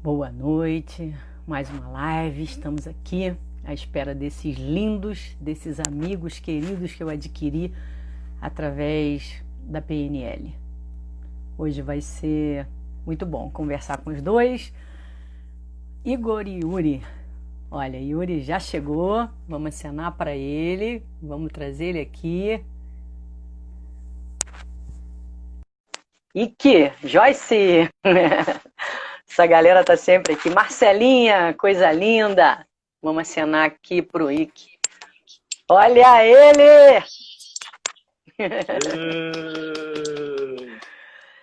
Boa noite, mais uma live, estamos aqui à espera desses lindos, desses amigos queridos que eu adquiri através da PNL. Hoje vai ser muito bom conversar com os dois, Igor e Yuri. Olha, Yuri já chegou, vamos acenar para ele, vamos trazer ele aqui. Ike, Joyce! Essa galera tá sempre aqui. Marcelinha, coisa linda. Vamos acenar aqui pro Ike. Olha ele!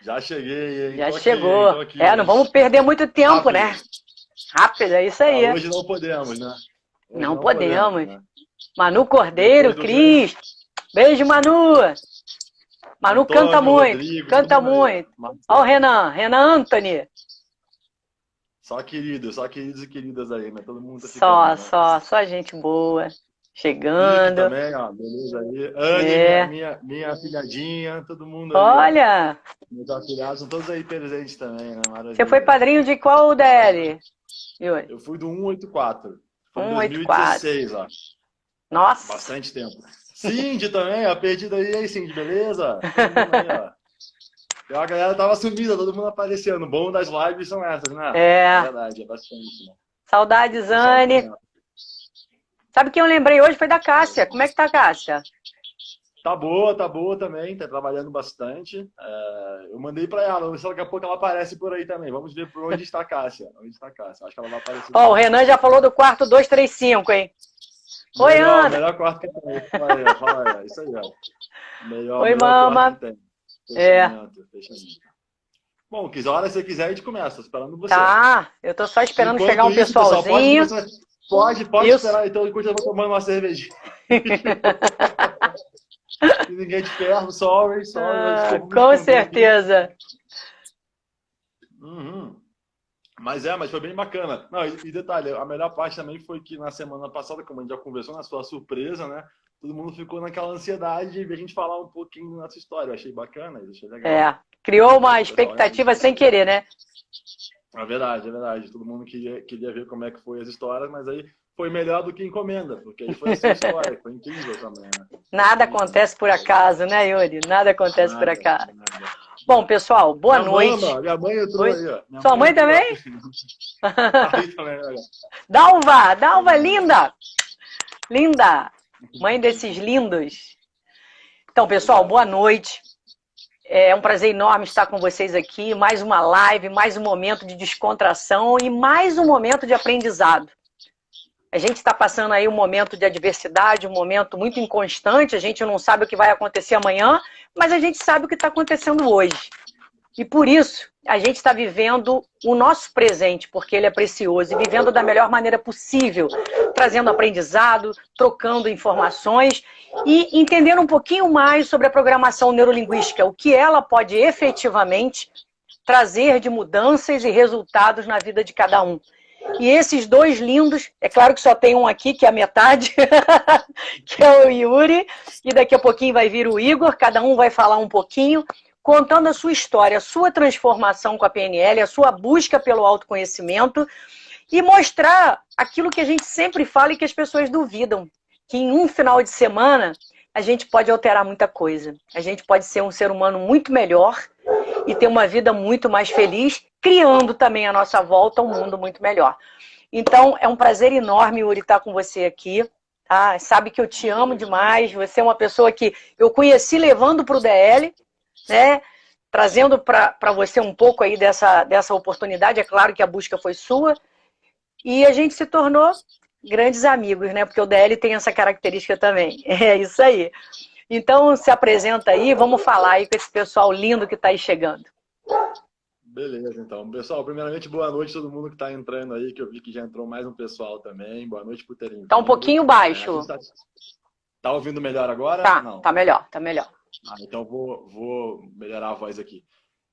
Já cheguei, hein? Já chegou. Aqui, não vamos perder muito tempo, rápido. né? Rápido, é isso aí. Hoje não podemos, né? Hoje não podemos. Né? Manu Cordeiro, Cris. Beijo, Manu. Manu Antônio, canta muito, Rodrigo, canta muito. Olha o Renan Anthony. Só queridos e queridas aí, né? Todo mundo tá ficando, ficando, só gente boa. Chegando. também, ó, beleza aí. Anne, minha filhadinha, todo mundo aí. Olha! Ó. Meus afilhados são todos aí presentes também, né? Maravilha. Você foi padrinho de qual DL? Eu fui do 184. Foi em 2016, ó. Nossa! Bastante tempo. Cindy também, ó, perdida aí. E aí, Cindy, beleza? Aí, ó. A galera tava sumida, todo mundo aparecendo. O bom das lives são essas, né? É verdade, é bastante. Né? Saudades, Anne. Sabe quem eu lembrei hoje foi da Cássia. Como é que tá a Cássia? Tá boa também, tá trabalhando bastante. Eu mandei pra ela, vamos ver se daqui a pouco ela aparece por aí também. Vamos ver por onde está a Cássia. Acho que ela vai aparecer. Ó, o Renan já falou do quarto 235, hein? Oi, Ana. Melhor quarto que tem. Fala aí, isso aí, ó. Oi, mama. Quarto que tem. Fechamento. Bom, que hora você quiser, a gente começa. Tô esperando você. Tá, eu tô só esperando chegar um pessoalzinho. Pessoal, pode esperar, então, enquanto eu vou tomando uma cervejinha. E ninguém te ferra, sorry. Com certeza. Mas foi bem bacana. Não, e detalhe, a melhor parte também foi que na semana passada, como a gente já conversou, na sua surpresa, né? Todo mundo ficou naquela ansiedade de ver a gente falar um pouquinho da nossa história. Eu achei bacana, achei legal. Criou uma expectativa sem querer, né? É verdade. Todo mundo queria ver como é que foi as histórias, mas aí foi melhor do que encomenda, porque aí foi a sua história, foi incrível também, né? Nada acontece por acaso, né, Yuri? Nada acontece por acaso. Bom, pessoal, boa noite. Minha mãe entrou aí, ó. Sua mãe também? Aí também, olha. Dalva, linda! Linda! Mãe desses lindos. Então, pessoal, boa noite. É um prazer enorme estar com vocês aqui. Mais uma live, mais um momento de descontração e mais um momento de aprendizado. A gente está passando aí um momento de adversidade, um momento muito inconstante. A gente não sabe o que vai acontecer amanhã, mas a gente sabe o que está acontecendo hoje. E por isso, a gente está vivendo o nosso presente, porque ele é precioso, e vivendo da melhor maneira possível, trazendo aprendizado, trocando informações e entendendo um pouquinho mais sobre a programação neurolinguística, o que ela pode efetivamente trazer de mudanças e resultados na vida de cada um. E esses dois lindos, é claro que só tem um aqui, que é a metade, que é o Yuri, e daqui a pouquinho vai vir o Igor, cada um vai falar um pouquinho, contando a sua história, a sua transformação com a PNL, a sua busca pelo autoconhecimento e mostrar aquilo que a gente sempre fala e que as pessoas duvidam, que em um final de semana a gente pode alterar muita coisa. A gente pode ser um ser humano muito melhor e ter uma vida muito mais feliz, criando também à nossa volta um mundo muito melhor. Então, é um prazer enorme, Yuri, estar com você aqui. Tá? Sabe que eu te amo demais. Você é uma pessoa que eu conheci levando para o DL, né? Trazendo para você um pouco aí dessa oportunidade. É claro que a busca foi sua. E a gente se tornou grandes amigos, né? Porque o DL tem essa característica também. É isso aí. Então, se apresenta aí, vamos falar aí com esse pessoal lindo que está aí chegando. Beleza, então. Pessoal, primeiramente, boa noite a todo mundo que está entrando aí, que eu vi que já entrou mais um pessoal também. Boa noite por terem vindo. Tá um pouquinho baixo. Tá ouvindo melhor agora? Tá, não. Tá melhor. Então vou melhorar a voz aqui.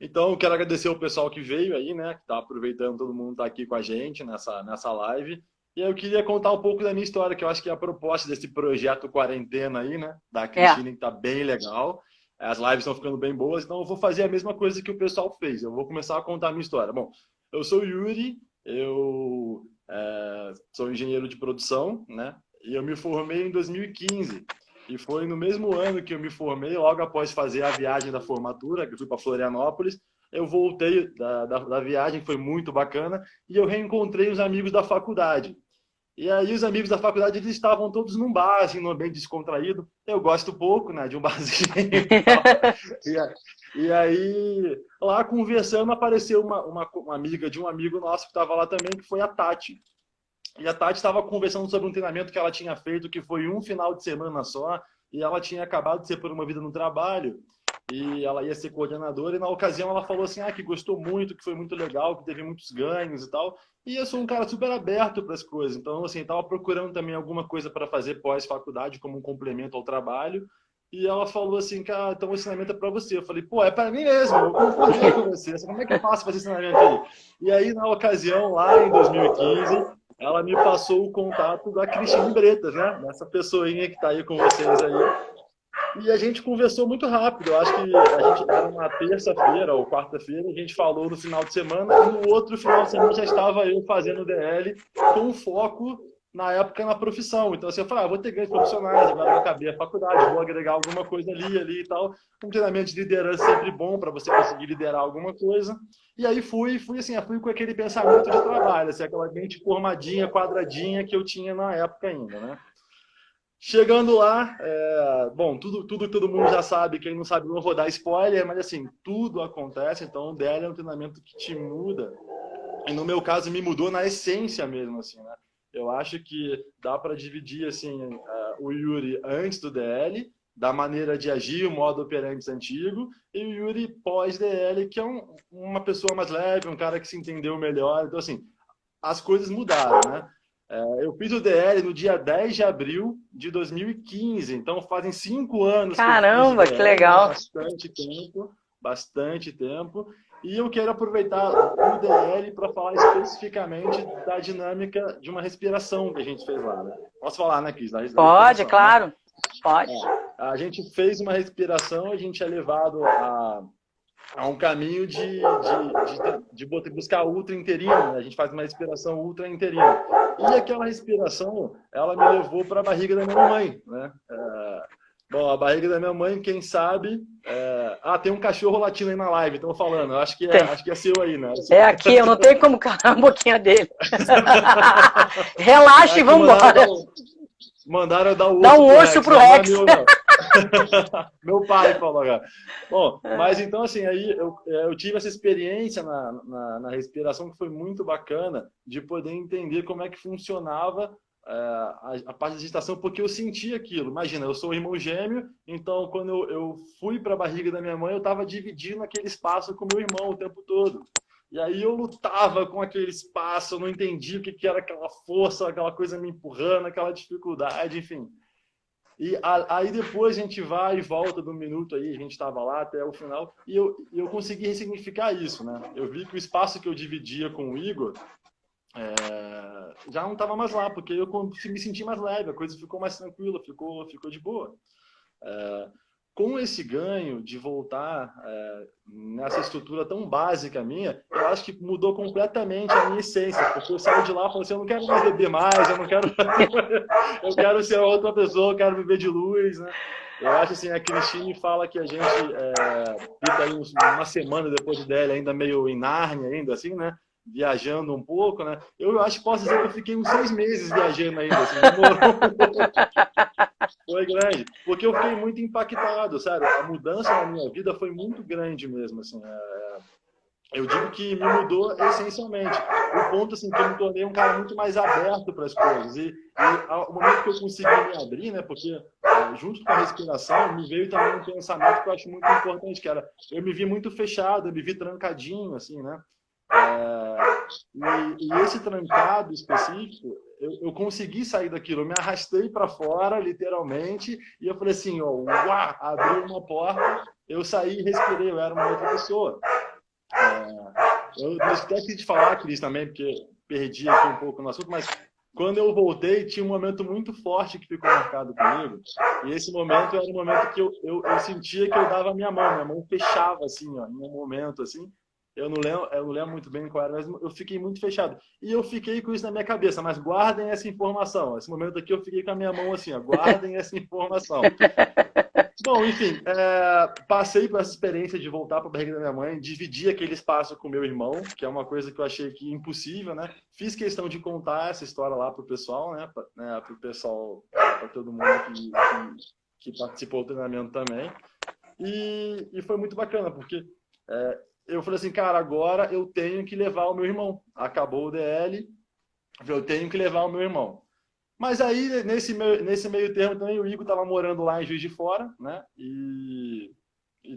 Então, quero agradecer o pessoal que veio aí, né? Que tá aproveitando, todo mundo tá aqui com a gente nessa live. E eu queria contar um pouco da minha história, que eu acho que é a proposta desse projeto Quarentena aí, né? Da Cristina, que tá bem legal. As lives estão ficando bem boas, então eu vou fazer a mesma coisa que o pessoal fez. Eu vou começar a contar a minha história. Bom, eu sou o Yuri, eu sou engenheiro de produção, né? E eu me formei em 2015. E foi no mesmo ano que eu me formei, logo após fazer a viagem da formatura, que eu fui para Florianópolis, eu voltei da viagem, foi muito bacana, e eu reencontrei os amigos da faculdade. E aí os amigos da faculdade, eles estavam todos num bar, assim, num ambiente descontraído. Eu gosto pouco, né, de um barzinho e tal. E aí, lá conversando, apareceu uma amiga de um amigo nosso que estava lá também, que foi a Tati. E a Tati estava conversando sobre um treinamento que ela tinha feito, que foi um final de semana só, e ela tinha acabado de ser promovida no trabalho, e ela ia ser coordenadora, e na ocasião ela falou assim, que gostou muito, que foi muito legal, que teve muitos ganhos e tal. E eu sou um cara super aberto para as coisas, então, assim, estava procurando também alguma coisa para fazer pós-faculdade, como um complemento ao trabalho, e ela falou assim, cara, então o ensinamento é para você. Eu falei, pô, é para mim mesmo, eu concordei com você, como é que eu faço fazer ensinamento aí? E aí, na ocasião, lá em 2015, ela me passou o contato da Cristine Bretas, né? Dessa pessoinha que está aí com vocês aí. E a gente conversou muito rápido. Eu acho que a gente era uma terça-feira ou quarta-feira, a gente falou no final de semana, e no outro final de semana já estava eu fazendo DL com foco na época na profissão. Então assim, eu falei, vou ter ganhos profissionais, agora eu acabei a faculdade, vou agregar alguma coisa ali e tal. Um treinamento de liderança sempre bom para você conseguir liderar alguma coisa. E aí fui com aquele pensamento de trabalho, assim, aquela mente formadinha, quadradinha que eu tinha na época ainda, né? Chegando lá, bom, tudo que todo mundo já sabe, quem não sabe não vou dar spoiler, mas assim, tudo acontece, então o DL é um treinamento que te muda, e no meu caso me mudou na essência mesmo, assim, né? Eu acho que dá para dividir, assim, o Yuri antes do DL, da maneira de agir, o modo operante antigo, e o Yuri pós-DL, que é uma pessoa mais leve, um cara que se entendeu melhor, então assim, as coisas mudaram, né? Eu fiz o DL no dia 10 de abril de 2015, então fazem 5 anos que eu fiz o Caramba, que DL, legal. bastante tempo. E eu quero aproveitar o DL para falar especificamente da dinâmica de uma respiração que a gente fez lá, né? Posso falar, né, Cris? Pode, claro. Né? Pode. A gente fez uma respiração, a gente é levado a um caminho de buscar ultra interino, né? A gente faz uma respiração ultra interina. E aquela respiração, ela me levou para a barriga da minha mãe, né? Bom, a barriga da minha mãe, quem sabe... tem um cachorro latindo aí na live, estão falando. Acho que é seu aí, né? É aqui, eu não tenho como calar a boquinha dele. Relaxa e vambora. Mandaram dar o Dá um osso pro Rex. Meu pai falou agora. Bom, mas então assim, aí eu tive essa experiência na respiração que foi muito bacana de poder entender como é que funcionava a parte da gestação, porque eu senti aquilo. Imagina, eu sou irmão gêmeo, então quando eu fui para a barriga da minha mãe, eu estava dividindo aquele espaço com meu irmão o tempo todo. E aí eu lutava com aquele espaço, eu não entendia o que era aquela força, aquela coisa me empurrando, aquela dificuldade, enfim. E aí depois a gente vai e volta de um minuto aí, a gente estava lá até o final, e eu consegui ressignificar isso, né? Eu vi que o espaço que eu dividia com o Igor já não estava mais lá, porque eu me senti mais leve, a coisa ficou mais tranquila, ficou de boa. Com esse ganho de voltar nessa estrutura tão básica minha, eu acho que mudou completamente a minha essência, porque eu saí de lá e falei assim, eu não quero mais beber mais, eu não quero eu quero ser outra pessoa, eu quero viver de luz, né? Eu acho assim, a Cristine fala que a gente fica aí uma semana depois dela ainda meio em Nárnia ainda assim, né? Viajando um pouco, né? Eu acho que posso dizer que eu fiquei uns 6 meses viajando ainda, assim, demorou. Foi grande, porque eu fiquei muito impactado, sabe? A mudança na minha vida foi muito grande mesmo, assim. Eu digo que me mudou essencialmente. O ponto, assim, que eu me tornei um cara muito mais aberto para as coisas. E ao momento que eu consegui me abrir, né? Porque junto com a respiração, me veio também um pensamento que eu acho muito importante, que era, eu me vi muito fechado, eu me vi trancadinho, assim, né? E esse trancado específico, eu consegui sair daquilo, eu me arrastei para fora, literalmente, e eu falei assim, abri uma porta, eu saí e respirei, eu era uma outra pessoa. Eu até quis te falar, Cris, também, porque perdi aqui um pouco no assunto, mas quando eu voltei, tinha um momento muito forte que ficou marcado comigo, e esse momento era um momento que eu sentia que eu dava a minha mão fechava assim, ó, em um momento assim. eu não lembro muito bem qual era, mas eu fiquei muito fechado. E eu fiquei com isso na minha cabeça, mas guardem essa informação. Esse momento aqui eu fiquei com a minha mão assim, ó, guardem essa informação. Bom, enfim, passei por essa experiência de voltar para a barriga da minha mãe, dividir aquele espaço com meu irmão, que é uma coisa que eu achei que impossível, né? Fiz questão de contar essa história lá pro pessoal, né? Pro pessoal, para todo mundo que participou do treinamento também. E foi muito bacana, porque eu falei assim, cara, agora eu tenho que levar o meu irmão. Acabou o DL, eu tenho que levar o meu irmão. Mas aí, nesse meio termo também, o Igor estava morando lá em Juiz de Fora, né? E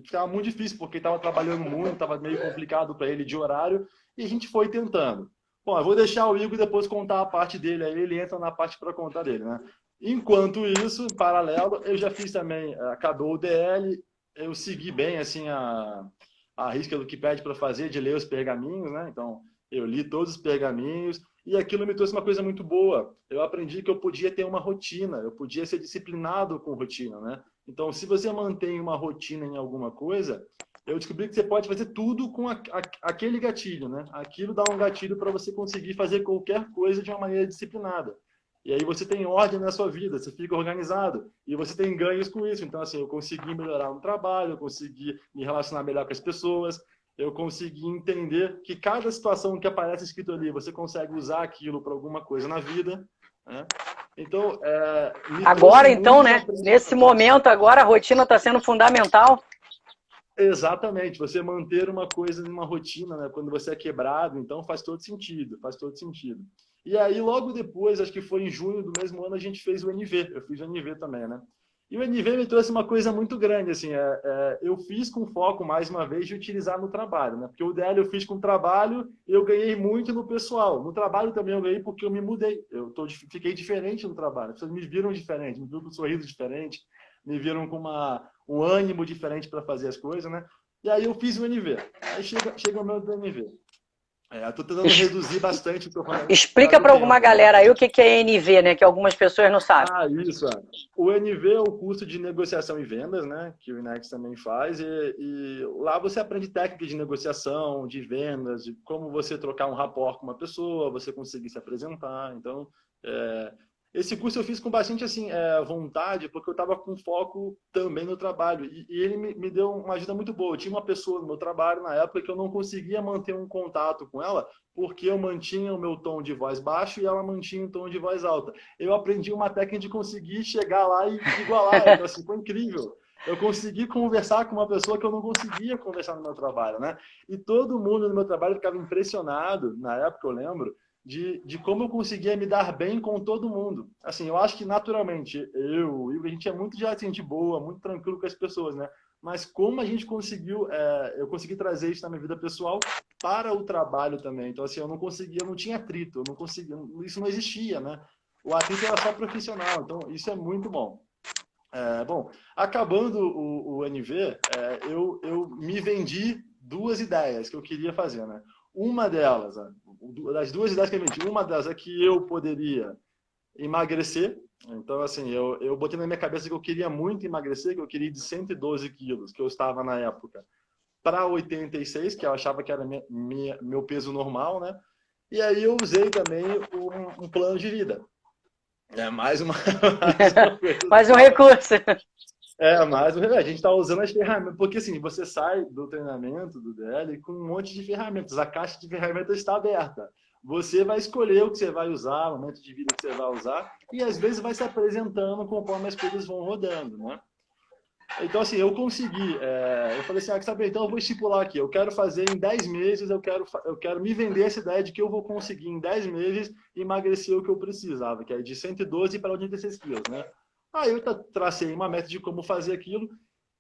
ficava muito difícil, porque estava trabalhando muito, estava meio complicado para ele de horário, e a gente foi tentando. Bom, eu vou deixar o Igor depois contar a parte dele, aí ele entra na parte para contar dele, né? Enquanto isso, em paralelo, eu já fiz também, acabou o DL, eu segui bem, assim, a risca do que pede para fazer, de ler os pergaminhos, né? Então, eu li todos os pergaminhos, e aquilo me trouxe uma coisa muito boa. Eu aprendi que eu podia ter uma rotina, eu podia ser disciplinado com rotina, né? Então, se você mantém uma rotina em alguma coisa, eu descobri que você pode fazer tudo com aquele gatilho, né? Aquilo dá um gatilho para você conseguir fazer qualquer coisa de uma maneira disciplinada. E aí você tem ordem na sua vida, você fica organizado e você tem ganhos com isso. Então, assim, eu consegui melhorar no trabalho, eu consegui me relacionar melhor com as pessoas, eu consegui entender que cada situação que aparece escrito ali, você consegue usar aquilo para alguma coisa na vida, né? Então, agora, então, né? Nesse momento, agora a rotina está sendo fundamental. Exatamente, você manter uma coisa numa rotina, né? Quando você é quebrado, então faz todo sentido, faz todo sentido. E aí, logo depois, acho que foi em junho do mesmo ano, a gente fez o NV, eu fiz o NV também, né? E o NV me trouxe uma coisa muito grande, assim, eu fiz com foco, mais uma vez, de utilizar no trabalho, né? Porque o DL eu fiz com trabalho e eu ganhei muito no pessoal. No trabalho também eu ganhei porque eu me mudei, fiquei diferente no trabalho, as pessoas me viram diferente, me viram com um sorriso diferente, me viram com um ânimo diferente para fazer as coisas, né? E aí eu fiz o NV. Aí chega o meu do NV. Estou tentando reduzir bastante o que eu falei. Explica para alguma galera aí o que é NV, né? Que algumas pessoas não sabem. Ah, isso. O NV é o curso de negociação e vendas, né? Que o INEX também faz. E lá você aprende técnicas de negociação, de vendas, de como você trocar um rapport com uma pessoa, você conseguir se apresentar. Então, esse curso eu fiz com bastante assim, vontade, porque eu estava com foco também no trabalho. E ele me deu uma ajuda muito boa. Eu tinha uma pessoa no meu trabalho na época que eu não conseguia manter um contato com ela, porque eu mantinha o meu tom de voz baixo e ela mantinha o tom de voz alta. Eu aprendi uma técnica de conseguir chegar lá e igualar. Então, assim, foi incrível. Eu consegui conversar com uma pessoa que eu não conseguia conversar no meu trabalho, né? E todo mundo no meu trabalho ficava impressionado, na época eu lembro, de como eu conseguia me dar bem com todo mundo. Assim, eu acho que naturalmente, a gente é muito de boa, muito tranquilo com as pessoas, né? Mas como a gente conseguiu, eu consegui trazer isso na minha vida pessoal para o trabalho também. Então, assim, eu não tinha atrito, eu não conseguia, isso não existia, né? O atrito era só profissional, então isso é muito bom. Bom, acabando o NV, eu me vendi 2 ideias que eu queria fazer, né? Uma delas, das 2 ideias que eu vendi, uma delas é que eu poderia emagrecer. Então, assim, eu botei na minha cabeça que eu queria muito emagrecer, que eu queria ir de 112 quilos, que eu estava na época, para 86, que eu achava que era meu peso normal, né? E aí eu usei também um plano de vida. Mais uma coisa. Mais um recurso. Mas a gente está usando as ferramentas, porque assim, você sai do treinamento do DL com um monte de ferramentas, a caixa de ferramentas está aberta. Você vai escolher o que você vai usar, o momento de vida que você vai usar, e às vezes vai se apresentando conforme as coisas vão rodando, né? Então, assim, eu consegui, eu falei assim, sabe, então eu vou estipular aqui, eu quero fazer em 10 meses, eu quero me vender essa ideia de que eu vou conseguir em 10 meses emagrecer o que eu precisava, que é de 112 para 86 quilos, né? Aí eu tracei uma meta de como fazer aquilo.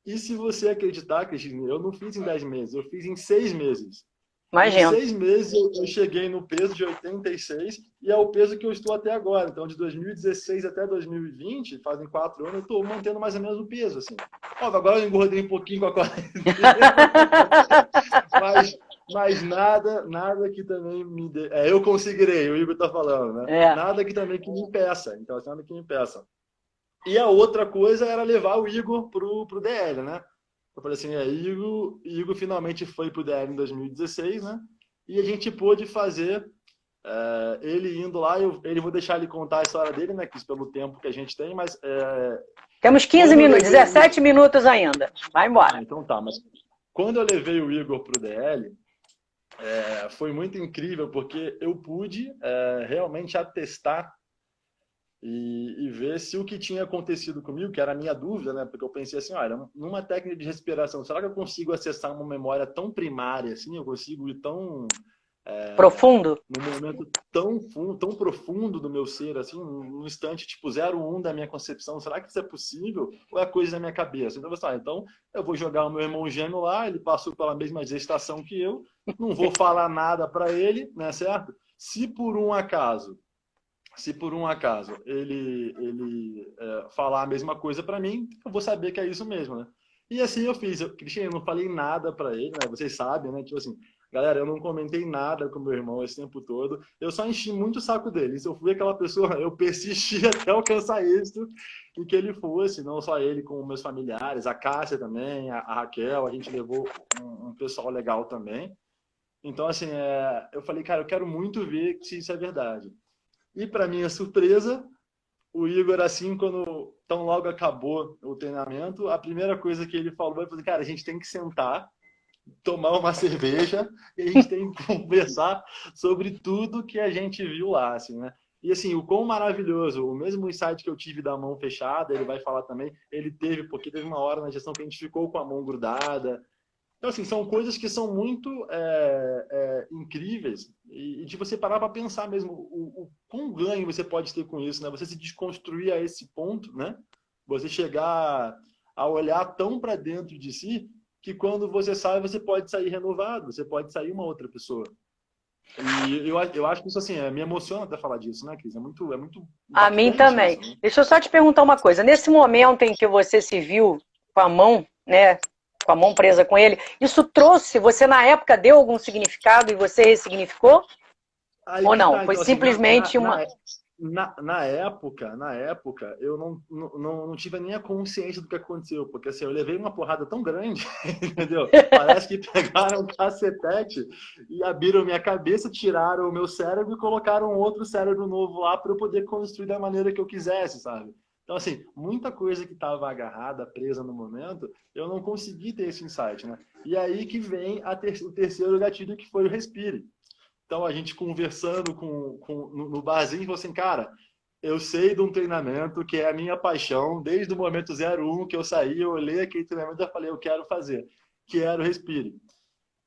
E se você acreditar, Cristina, eu não fiz em 10 meses, eu fiz em 6 meses. Imagina. Em 6 meses eu cheguei no peso de 86 e é o peso que eu estou até agora. Então, de 2016 até 2020, fazem 4 anos, eu estou mantendo mais ou menos o peso. Assim. Agora eu engordei um pouquinho com a quarentena. mas nada que também me dê... eu conseguirei, o Igor está falando, né? Nada que também que me impeça. Então, nada que me impeça. E a outra coisa era levar o Igor pro DL, né? Eu falei assim, Igor finalmente foi pro DL em 2016, né? E a gente pôde fazer ele indo lá, vou deixar ele contar a história dele, né? Que pelo tempo que a gente tem, mas temos 15 minutos, 17 minutos ainda. Vai embora. Então tá, mas quando eu levei o Igor pro DL, foi muito incrível, porque eu pude realmente atestar e ver se o que tinha acontecido comigo, que era a minha dúvida, né? Porque eu pensei assim, olha, numa técnica de respiração, será que eu consigo acessar uma memória tão primária assim? Eu consigo ir tão profundo? Num momento tão profundo do meu ser, assim, num instante tipo 0,1 da minha concepção, será que isso é possível? Ou é coisa da minha cabeça? Então eu vou jogar o meu irmão gêmeo lá, ele passou pela mesma gestação que eu, não vou falar nada para ele, né, certo? Se por um acaso ele falar a mesma coisa para mim, eu vou saber que é isso mesmo, né? E assim eu fiz. Cristian, eu não falei nada para ele, né? Vocês sabem, né? Tipo assim, galera, eu não comentei nada com meu irmão esse tempo todo. Eu só enchi muito o saco dele. Se eu fui aquela pessoa, eu persisti até alcançar êxito em que ele fosse, não só ele, com meus familiares, a Cássia também, a Raquel, a gente levou um pessoal legal também. Então, assim, eu falei, cara, eu quero muito ver se isso é verdade. E, para minha surpresa, o Igor, assim, quando tão logo acabou o treinamento, a primeira coisa que ele falou foi, cara, a gente tem que sentar, tomar uma cerveja e a gente tem que conversar sobre tudo que a gente viu lá, assim, né? E, assim, o quão maravilhoso, o mesmo insight que eu tive da mão fechada, ele vai falar também, ele teve, porque teve uma hora na gestão que a gente ficou com a mão grudada. Então, assim, são coisas que são muito incríveis e de você parar para pensar mesmo o quão ganho você pode ter com isso, né? Você se desconstruir a esse ponto, né? Você chegar a olhar tão para dentro de si que quando você sai, você pode sair renovado, você pode sair uma outra pessoa. E eu acho que isso, assim, me emociona até falar disso, né, Cris? É muito A mim também. isso, né? Deixa eu só te perguntar uma coisa. Nesse momento em que você se viu com a mão, né, com a mão presa com ele, isso trouxe, você na época deu algum significado e você ressignificou? Aí Ou que não? tá, Foi então, assim, simplesmente uma... na época, eu não tive nem a consciência do que aconteceu, porque assim, eu levei uma porrada tão grande, entendeu? Parece que pegaram um cacetete e abriram minha cabeça, tiraram o meu cérebro e colocaram outro cérebro novo lá para eu poder construir da maneira que eu quisesse, sabe? Então, assim, muita coisa que estava agarrada, presa no momento, eu não consegui ter esse insight, né? E aí que vem o terceiro gatilho, que foi o respire. Então, a gente conversando no barzinho, falou assim, cara, eu sei de um treinamento que é a minha paixão, desde o momento 01 que eu saí, eu olhei aquele treinamento e falei, eu quero fazer, que era o Respire.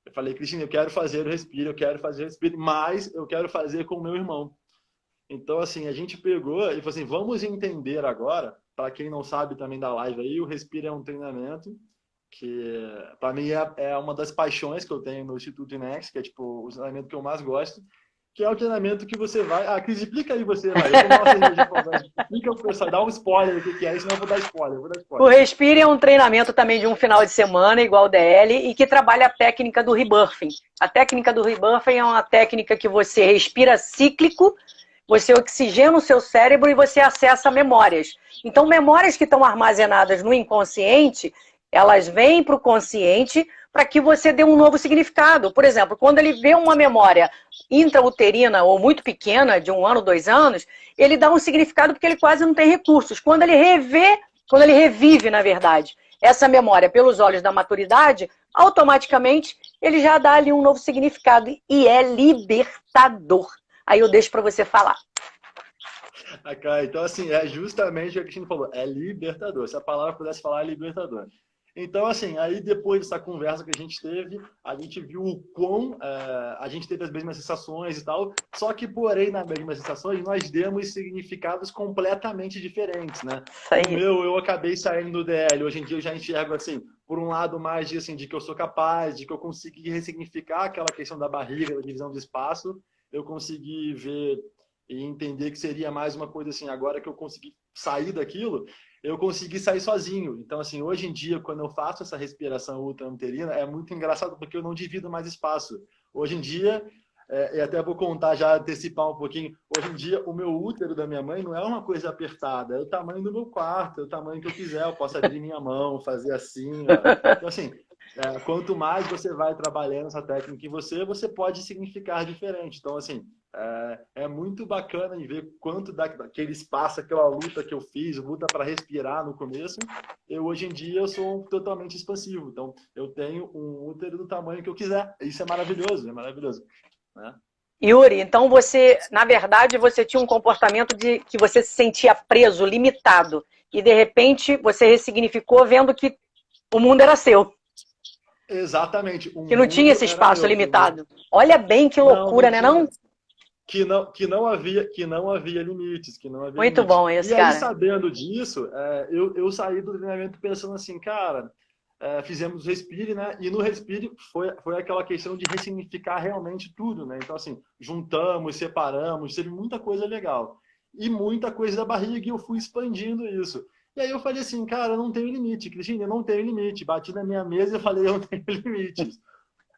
Eu falei, Cristina, eu quero fazer o Respire, eu quero fazer o Respire, mas eu quero fazer com o meu irmão. Então, assim, a gente pegou e falou assim, vamos entender agora, para quem não sabe também da live aí, o Respire é um treinamento que para mim é uma das paixões que eu tenho no Instituto Inex, que é tipo o treinamento que eu mais gosto, que é o treinamento que você vai... Ah, Cris, explica aí você, vai. Eu vou dar uma cerveja pra você. Explica pro pessoal, dá um spoiler do que é, senão eu vou dar spoiler. O Respire é um treinamento também de um final de semana, igual o DL, e que trabalha a técnica do rebirthing. A técnica do rebirthing é uma técnica que você respira cíclico, você oxigena o seu cérebro e você acessa memórias. Então, memórias que estão armazenadas no inconsciente, elas vêm para o consciente para que você dê um novo significado. Por exemplo, quando ele vê uma memória intrauterina ou muito pequena, de 1 ano, 2 anos, ele dá um significado porque ele quase não tem recursos. Quando ele revive, na verdade, essa memória pelos olhos da maturidade, automaticamente ele já dá ali um novo significado e é libertador. Aí eu deixo para você falar. Então, assim, é justamente o que a Cristina falou, é libertador. Se a palavra pudesse falar, é libertador. Então, assim, aí depois dessa conversa que a gente teve, a gente viu o quão a gente teve as mesmas sensações e tal, só que, porém, nas mesmas sensações, nós demos significados completamente diferentes, né? O meu, eu acabei saindo do DL, hoje em dia eu já enxergo, assim, por um lado mais de, assim, de que eu sou capaz, de que eu consegui ressignificar aquela questão da barriga, da divisão de espaço, eu consegui ver e entender que seria mais uma coisa assim, agora que eu consegui sair daquilo, eu consegui sair sozinho. Então, assim, hoje em dia, quando eu faço essa respiração ultra-uterina, é muito engraçado porque eu não divido mais espaço. Hoje em dia, E até vou contar, já antecipar um pouquinho. Hoje em dia, o meu útero da minha mãe não é uma coisa apertada, é o tamanho do meu quarto, é o tamanho que eu quiser. Eu posso abrir minha mão, fazer assim, ó. Então, assim, quanto mais você vai trabalhando essa técnica em você, você pode significar diferente. Então, assim, é muito bacana de ver quanto daquele espaço, aquela luta que eu fiz, luta para respirar no começo. Hoje em dia, eu sou totalmente expansivo. Então, eu tenho um útero do tamanho que eu quiser. Isso é maravilhoso, né? Yuri, então você, na verdade, você tinha um comportamento de que você se sentia preso, limitado, e de repente você ressignificou vendo que o mundo era seu, Exatamente. O que não tinha mundo esse era espaço meu. limitado. Olha bem que Não loucura, né, tinha. não? Que não havia limites, que não havia Muito limites. bom E esse, aí, cara. sabendo disso, eu saí do treinamento pensando assim, cara, fizemos o Respire, né? E no Respire foi aquela questão de ressignificar realmente tudo, né? Então, assim, juntamos, separamos, teve muita coisa legal. E muita coisa da barriga, e eu fui expandindo isso. E aí eu falei assim, cara, eu não tenho limite, Cristina, eu não tenho limite. Bati na minha mesa e falei, eu não tenho limites.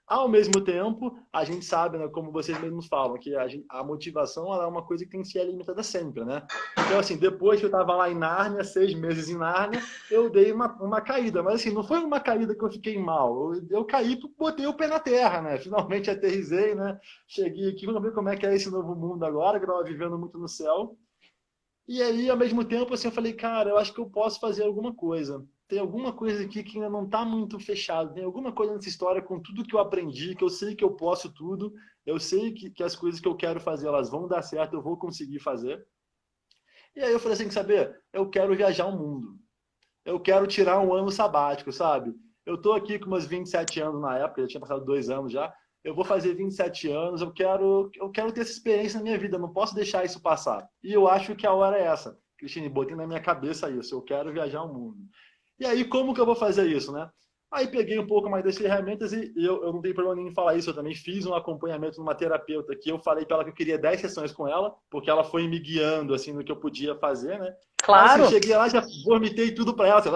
Ao mesmo tempo, a gente sabe, né, como vocês mesmos falam, que a motivação ela é uma coisa que tem que ser limitada sempre, né? Então, assim, depois que eu estava lá em Nárnia, 6 meses em Nárnia, eu dei uma caída. Mas, assim, não foi uma caída que eu fiquei mal. Eu caí, botei o pé na terra, né? Finalmente aterrisei, né? Cheguei aqui, vamos ver como é que é esse novo mundo agora, que eu estava vivendo muito no céu. E aí, ao mesmo tempo, assim, eu falei, cara, eu acho que eu posso fazer alguma coisa. Tem alguma coisa aqui que ainda não está muito fechado. Tem alguma coisa nessa história com tudo que eu aprendi, que eu sei que eu posso tudo. Eu sei que as coisas que eu quero fazer, elas vão dar certo, eu vou conseguir fazer. E aí eu falei assim, saber, eu quero viajar o mundo. Eu quero tirar um ano sabático, sabe? Eu tô aqui com meus 27 anos na época, já tinha passado 2 anos já. Eu vou fazer 27 anos, eu quero ter essa experiência na minha vida, não posso deixar isso passar. E eu acho que a hora é essa. Cristine, botei na minha cabeça isso, eu quero viajar o mundo. E aí, como que eu vou fazer isso, né? Aí peguei um pouco mais das ferramentas e eu não tenho problema nenhum em falar isso. Eu também fiz um acompanhamento numa terapeuta que eu falei para ela que eu queria 10 sessões com ela, porque ela foi me guiando assim no que eu podia fazer, né? Mas assim, Claro. cheguei lá, já vomitei tudo para ela. Assim,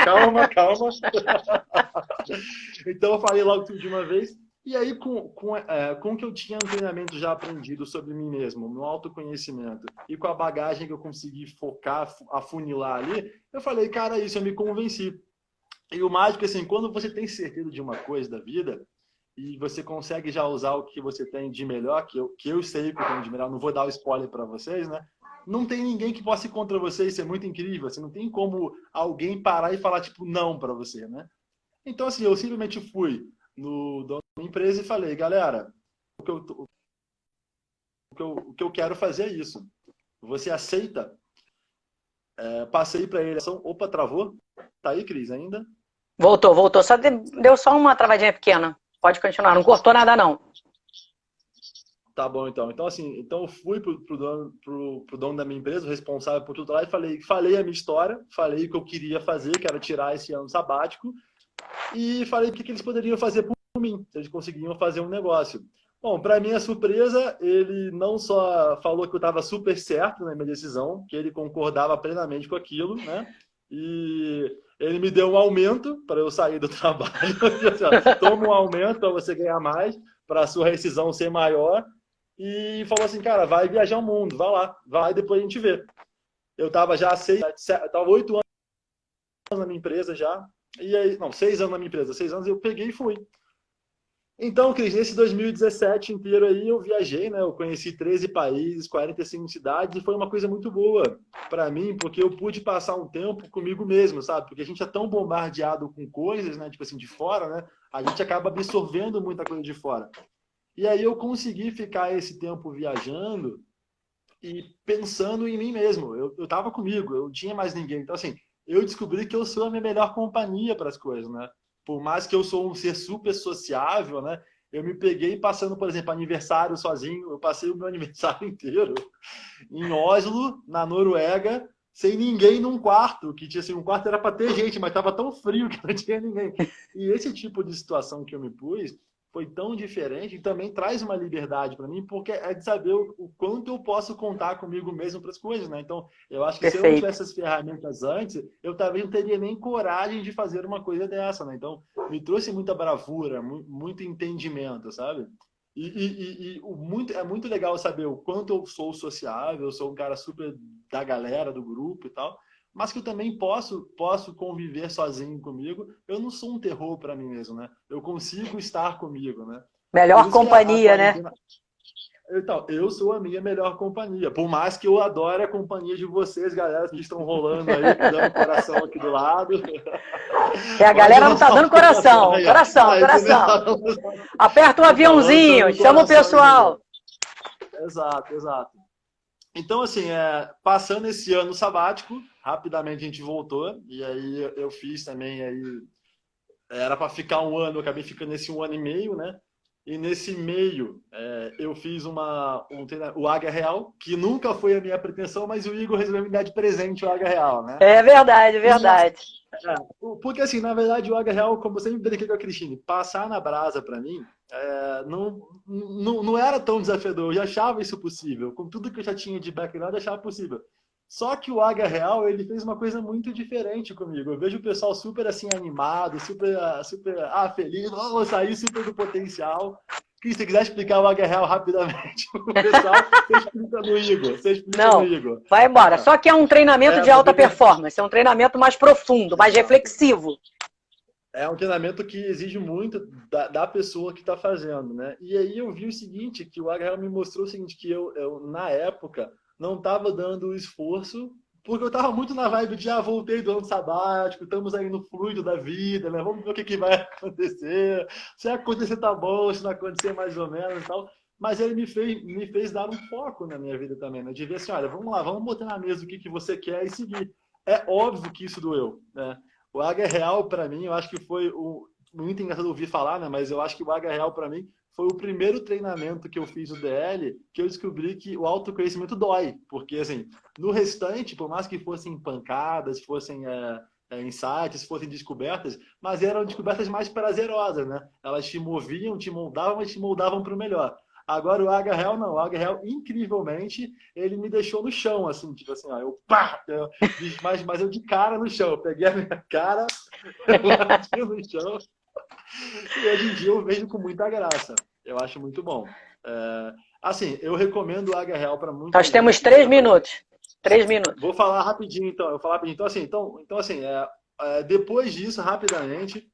calma, calma. Então eu falei logo tudo de uma vez. E aí, com o que eu tinha no treinamento já aprendido sobre mim mesmo, no autoconhecimento, e com a bagagem que eu consegui focar, afunilar ali, eu falei, cara, isso eu me convenci. E o mágico é assim, quando você tem certeza de uma coisa da vida, e você consegue já usar o que você tem de melhor, que eu sei que eu tenho de melhor, não vou dar o spoiler para vocês, né? Não tem ninguém que possa ir contra você, isso é muito incrível. Assim, não tem como alguém parar e falar, tipo, não para você, né? Então, assim, eu simplesmente fui no dono da empresa e falei, galera, o que eu quero fazer é isso. Você aceita? Passei para ele. Opa, travou? Tá aí, Cris, ainda? Voltou, voltou. Só deu só uma travadinha pequena. Pode continuar, não cortou nada, não. Tá bom, então. Então, assim, eu fui pro dono da minha empresa, o responsável por tudo lá, e falei a minha história, falei o que eu queria fazer, que era tirar esse ano sabático, e falei o que eles poderiam fazer por mim, se eles conseguiam fazer um negócio. Bom, para minha surpresa, ele não só falou que eu estava super certo na minha decisão, que ele concordava plenamente com aquilo, né? E ele me deu um aumento para eu sair do trabalho. Toma um aumento para você ganhar mais, para a sua rescisão ser maior. E falou assim, cara, vai viajar o mundo, vai lá, vai, depois a gente vê. Eu estava já 8 anos na minha empresa já, e aí, não, 6 anos na minha empresa, 6 anos eu peguei e fui. Então, Cris, nesse 2017 inteiro aí eu viajei, né? Eu conheci 13 países, 45 cidades, e foi uma coisa muito boa para mim, porque eu pude passar um tempo comigo mesmo, sabe? Porque a gente é tão bombardeado com coisas, né? Tipo assim, de fora, né? A gente acaba absorvendo muita coisa de fora. E aí eu consegui ficar esse tempo viajando e pensando em mim mesmo. Eu estava comigo, eu não tinha mais ninguém. Então, assim, eu descobri que eu sou a minha melhor companhia para as coisas, né? Por mais que eu sou um ser super sociável, né? Eu me peguei passando, por exemplo, aniversário sozinho. Eu passei o meu aniversário inteiro em Oslo, na Noruega, sem ninguém num quarto, que tinha assim, um quarto era para ter gente, mas estava tão frio que não tinha ninguém. E esse tipo de situação que eu me pus foi tão diferente e também traz uma liberdade para mim, porque é de saber o quanto eu posso contar comigo mesmo para as coisas, né? Então, eu acho que se eu não Perfeito. tivesse essas ferramentas antes, eu talvez não teria nem coragem de fazer uma coisa dessa, né? Então, me trouxe muita bravura, muito entendimento, sabe? É muito legal saber o quanto eu sou sociável, eu sou um cara super da galera, do grupo e tal, mas que eu também posso conviver sozinho comigo. Eu não sou um terror para mim mesmo, né? Eu consigo estar comigo, né? Por Melhor isso que a companhia, né? quarentena... Então, eu sou a minha melhor companhia. Por mais que eu adore a companhia de vocês, galera que estão rolando aí, dando coração aqui do lado. E a Pode galera não tá lançar dando o coração coração, aí, ó. coração, Entendeu? coração. Aperta o Então tá aviãozinho, lançando o chama o coraçãozinho. pessoal. Exato, exato. Então, assim, passando esse ano sabático, rapidamente a gente voltou, e aí eu fiz também, aí era para ficar um ano, eu acabei ficando nesse um ano e meio, né? E nesse meio, eu fiz o Águia Real, que nunca foi a minha pretensão, mas o Igor resolveu me dar de presente o Águia Real, né? É verdade, é E, verdade. porque, assim, na verdade, o Águia Real, como eu sempre brinquei com a Cristine, passar na brasa, para mim, não era tão desafiador. Eu já achava isso possível. Com tudo que eu já tinha de background, eu achava possível. Só que o Águia Real, ele fez uma coisa muito diferente comigo. Eu vejo o pessoal super, assim, animado, super feliz. Vou sair super do potencial. Cris, se você quiser explicar o Águia Real rapidamente o pessoal, você explica no Igor. Você explica no Não, Igor. vai embora. Só que é um treinamento de alta performance, é um treinamento mais profundo, mais reflexivo. É um treinamento que exige muito da pessoa que está fazendo, né? E aí eu vi o seguinte, que o Agarel me mostrou o seguinte, que eu na época, não estava dando o esforço, porque eu estava muito na vibe de, voltei do ano sabático, estamos aí no fluido da vida, né? Vamos ver o que vai acontecer. Se acontecer tá bom, se não acontecer mais ou menos e tal. Mas ele me fez dar um foco na minha vida também, né? De ver assim, olha, vamos lá, vamos botar na mesa o que você quer e seguir. É óbvio que isso doeu, né? O Águia Real, para mim, eu acho que foi muito engraçado ouvir falar, né? Mas eu acho que o Águia Real, para mim, foi o primeiro treinamento que eu fiz no DL que eu descobri que o autoconhecimento dói. Porque, assim, no restante, por mais que fossem pancadas, fossem insights, fossem descobertas, mas eram descobertas mais prazerosas, né? Elas te moviam, te moldavam, mas te moldavam para o melhor. Agora o Águia Real não. O Águia Real, incrivelmente, ele me deixou no chão, assim, tipo assim, ó, mas eu de cara no chão. Eu peguei a minha cara, eu bati no chão. E hoje em dia eu vejo com muita graça. Eu acho muito bom. Assim, eu recomendo o Águia Real para muita Nós gente. temos 3 minutos. 3 minutos. Vou falar rapidinho, então. Então assim, depois disso, rapidamente,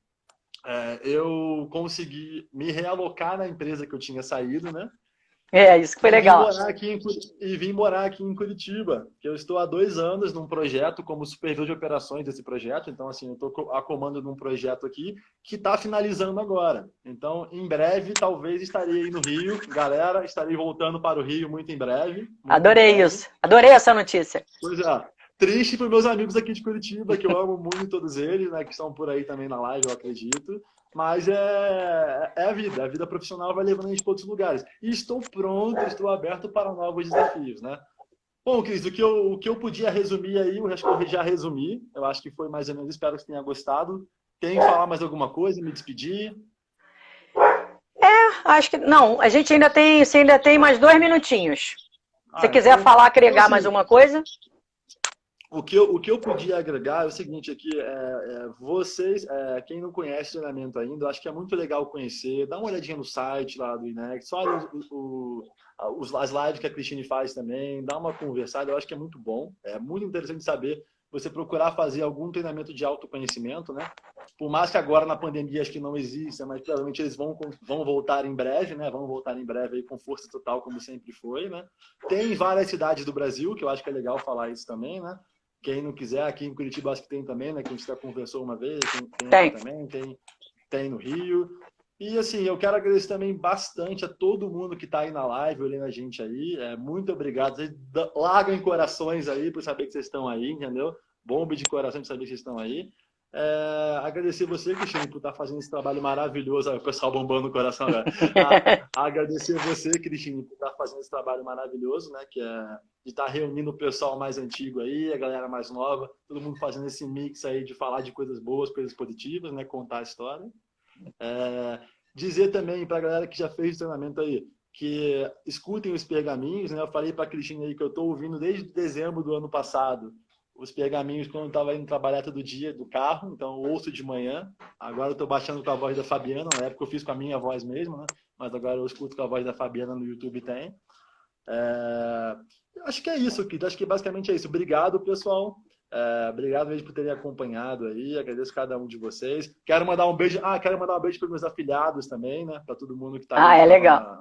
eu consegui me realocar na empresa que eu tinha saído, né? Isso que foi legal. Vim morar aqui em Curitiba, que eu estou há 2 anos num projeto como supervisor de operações desse projeto. Então, assim, eu estou a comando de um projeto aqui que está finalizando agora. Então, em breve, talvez estarei aí no Rio. Galera, estarei voltando para o Rio muito em breve. Adorei isso. Adorei essa notícia. Pois é. Triste para meus amigos aqui de Curitiba, que eu amo muito todos eles, né, que estão por aí também na live, eu acredito. Mas a vida profissional vai levando a gente para outros lugares. E estou pronto, estou aberto para novos desafios, né? Bom, Cris, o que eu podia resumir aí, eu acho que eu já resumi. Eu acho que foi mais ou menos, espero que você tenha gostado. Tem que falar mais alguma coisa, me despedir? Acho que não. A gente ainda tem mais 2 minutinhos. Se quiser Então, falar, agregar assim, mais uma coisa. O que eu podia agregar é o seguinte aqui, vocês, quem não conhece o treinamento ainda, eu acho que é muito legal conhecer, dá uma olhadinha no site lá do INEX, olha as lives que a Cristine faz também, dá uma conversada, eu acho que é muito bom, é muito interessante saber você procurar fazer algum treinamento de autoconhecimento, né? Por mais que agora na pandemia acho que não exista, mas provavelmente eles vão voltar em breve, né? Vão voltar em breve aí com força total, como sempre foi, né? Tem várias cidades do Brasil, que eu acho que é legal falar isso também, né? Quem não quiser, aqui em Curitiba acho que tem também, né? Que a gente já conversou uma vez, tem aqui também, tem no Rio. E assim, eu quero agradecer também bastante a todo mundo que está aí na live, olhando a gente aí. Muito obrigado. Vocês largam em corações aí por saber que vocês estão aí, entendeu? Bomba de coração de saber que vocês estão aí. Agradecer você, Cristine, por estar fazendo esse trabalho maravilhoso. O pessoal bombando o coração agora. Agradecer você, Cristine, por estar fazendo esse trabalho maravilhoso, né? Que é de estar reunindo o pessoal mais antigo aí, a galera mais nova, todo mundo fazendo esse mix aí de falar de coisas boas, coisas positivas, né? Contar a história. Dizer também para a galera que já fez o treinamento aí, que escutem os pergaminhos, né? Eu falei para a Cristine aí que eu estou ouvindo desde dezembro do ano passado. os pergaminhos quando eu estava indo trabalhar todo dia do carro, então eu ouço de manhã. Agora eu estou baixando com a voz da Fabiana, na época eu fiz com a minha voz mesmo, né? Mas agora eu escuto com a voz da Fabiana no YouTube tem. Acho que é isso, Kit. Acho que basicamente é isso. Obrigado, pessoal. Obrigado mesmo por terem acompanhado aí. Agradeço cada um de vocês. Quero mandar um beijo. Quero mandar um beijo para os meus afiliados também, né? Para todo mundo que está aí. É legal.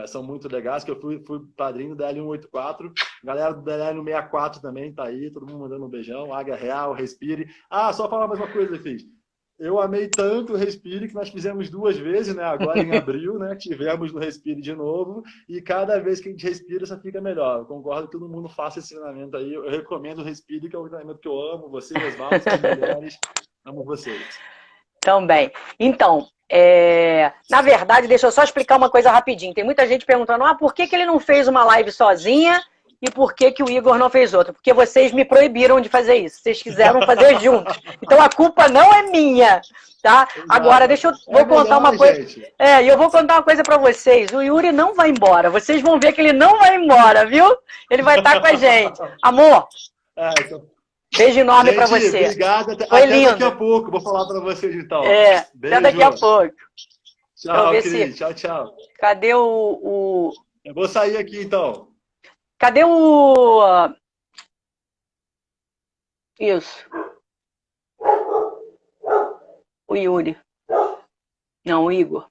São muito legais, que eu fui padrinho da L184. Galera do L164 também tá aí. Todo mundo mandando um beijão. Águia Real, Respire. Só falar mais uma coisa, Cris. Eu amei tanto o Respire que nós fizemos 2 vezes, né? Agora em abril, né? Tivemos no Respire de novo. E cada vez que a gente respira, só fica melhor. Eu concordo que todo mundo faça esse treinamento aí. Eu recomendo o Respire, que é um treinamento que eu amo. Vocês, Valdes, as mulheres. Amo vocês. Também. Então, na verdade, deixa eu só explicar uma coisa rapidinho. Tem muita gente perguntando, por que ele não fez uma live sozinha e por que o Igor não fez outra? Porque vocês me proibiram de fazer isso. Vocês quiseram fazer juntos. Então a culpa não é minha, tá? Agora, vou contar uma coisa. E eu vou contar uma coisa pra vocês. O Yuri não vai embora. Vocês vão ver que ele não vai embora, viu? Ele vai estar com a gente. Amor, beijo enorme pra você. Obrigado. Foi lindo. Daqui a pouco. Vou falar pra vocês então. Até daqui a pouco. Tchau, Cris. Tchau. Cadê o... Eu vou sair aqui então. Cadê o... Isso. O Yuri. Não, o Igor.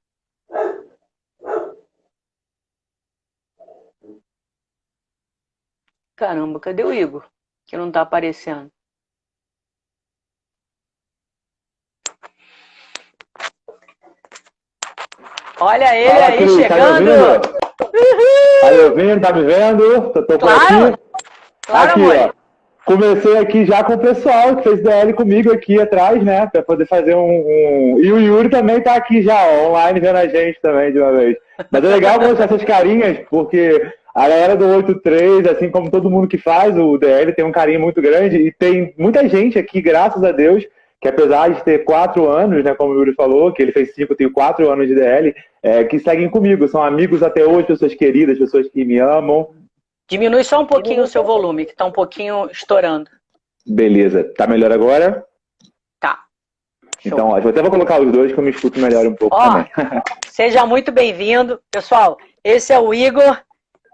Caramba, cadê o Igor? Que não tá aparecendo. Olha ele aí, Cris, chegando. Tá me vendo? Tô claro, aqui. Claro, aqui, amor. Comecei aqui já com o pessoal que fez DL comigo aqui atrás, né? Pra poder fazer E o Yuri também tá aqui já, online, vendo a gente também de uma vez. Mas é legal mostrar essas carinhas, porque a galera do 83, assim como todo mundo que faz o DL, tem um carinho muito grande. E tem muita gente aqui, graças a Deus, que apesar de ter 4 anos, né, como o Yuri falou, que ele fez 5, eu tenho 4 anos de DL, que seguem comigo. São amigos até hoje, pessoas queridas, pessoas que me amam. Diminui só um pouquinho o seu volume, que tá um pouquinho estourando. Beleza. Tá melhor agora? Tá. Show. Então, eu até vou colocar os dois que eu me escuto melhor um pouco também. Seja muito bem-vindo. Pessoal, esse é o Igor,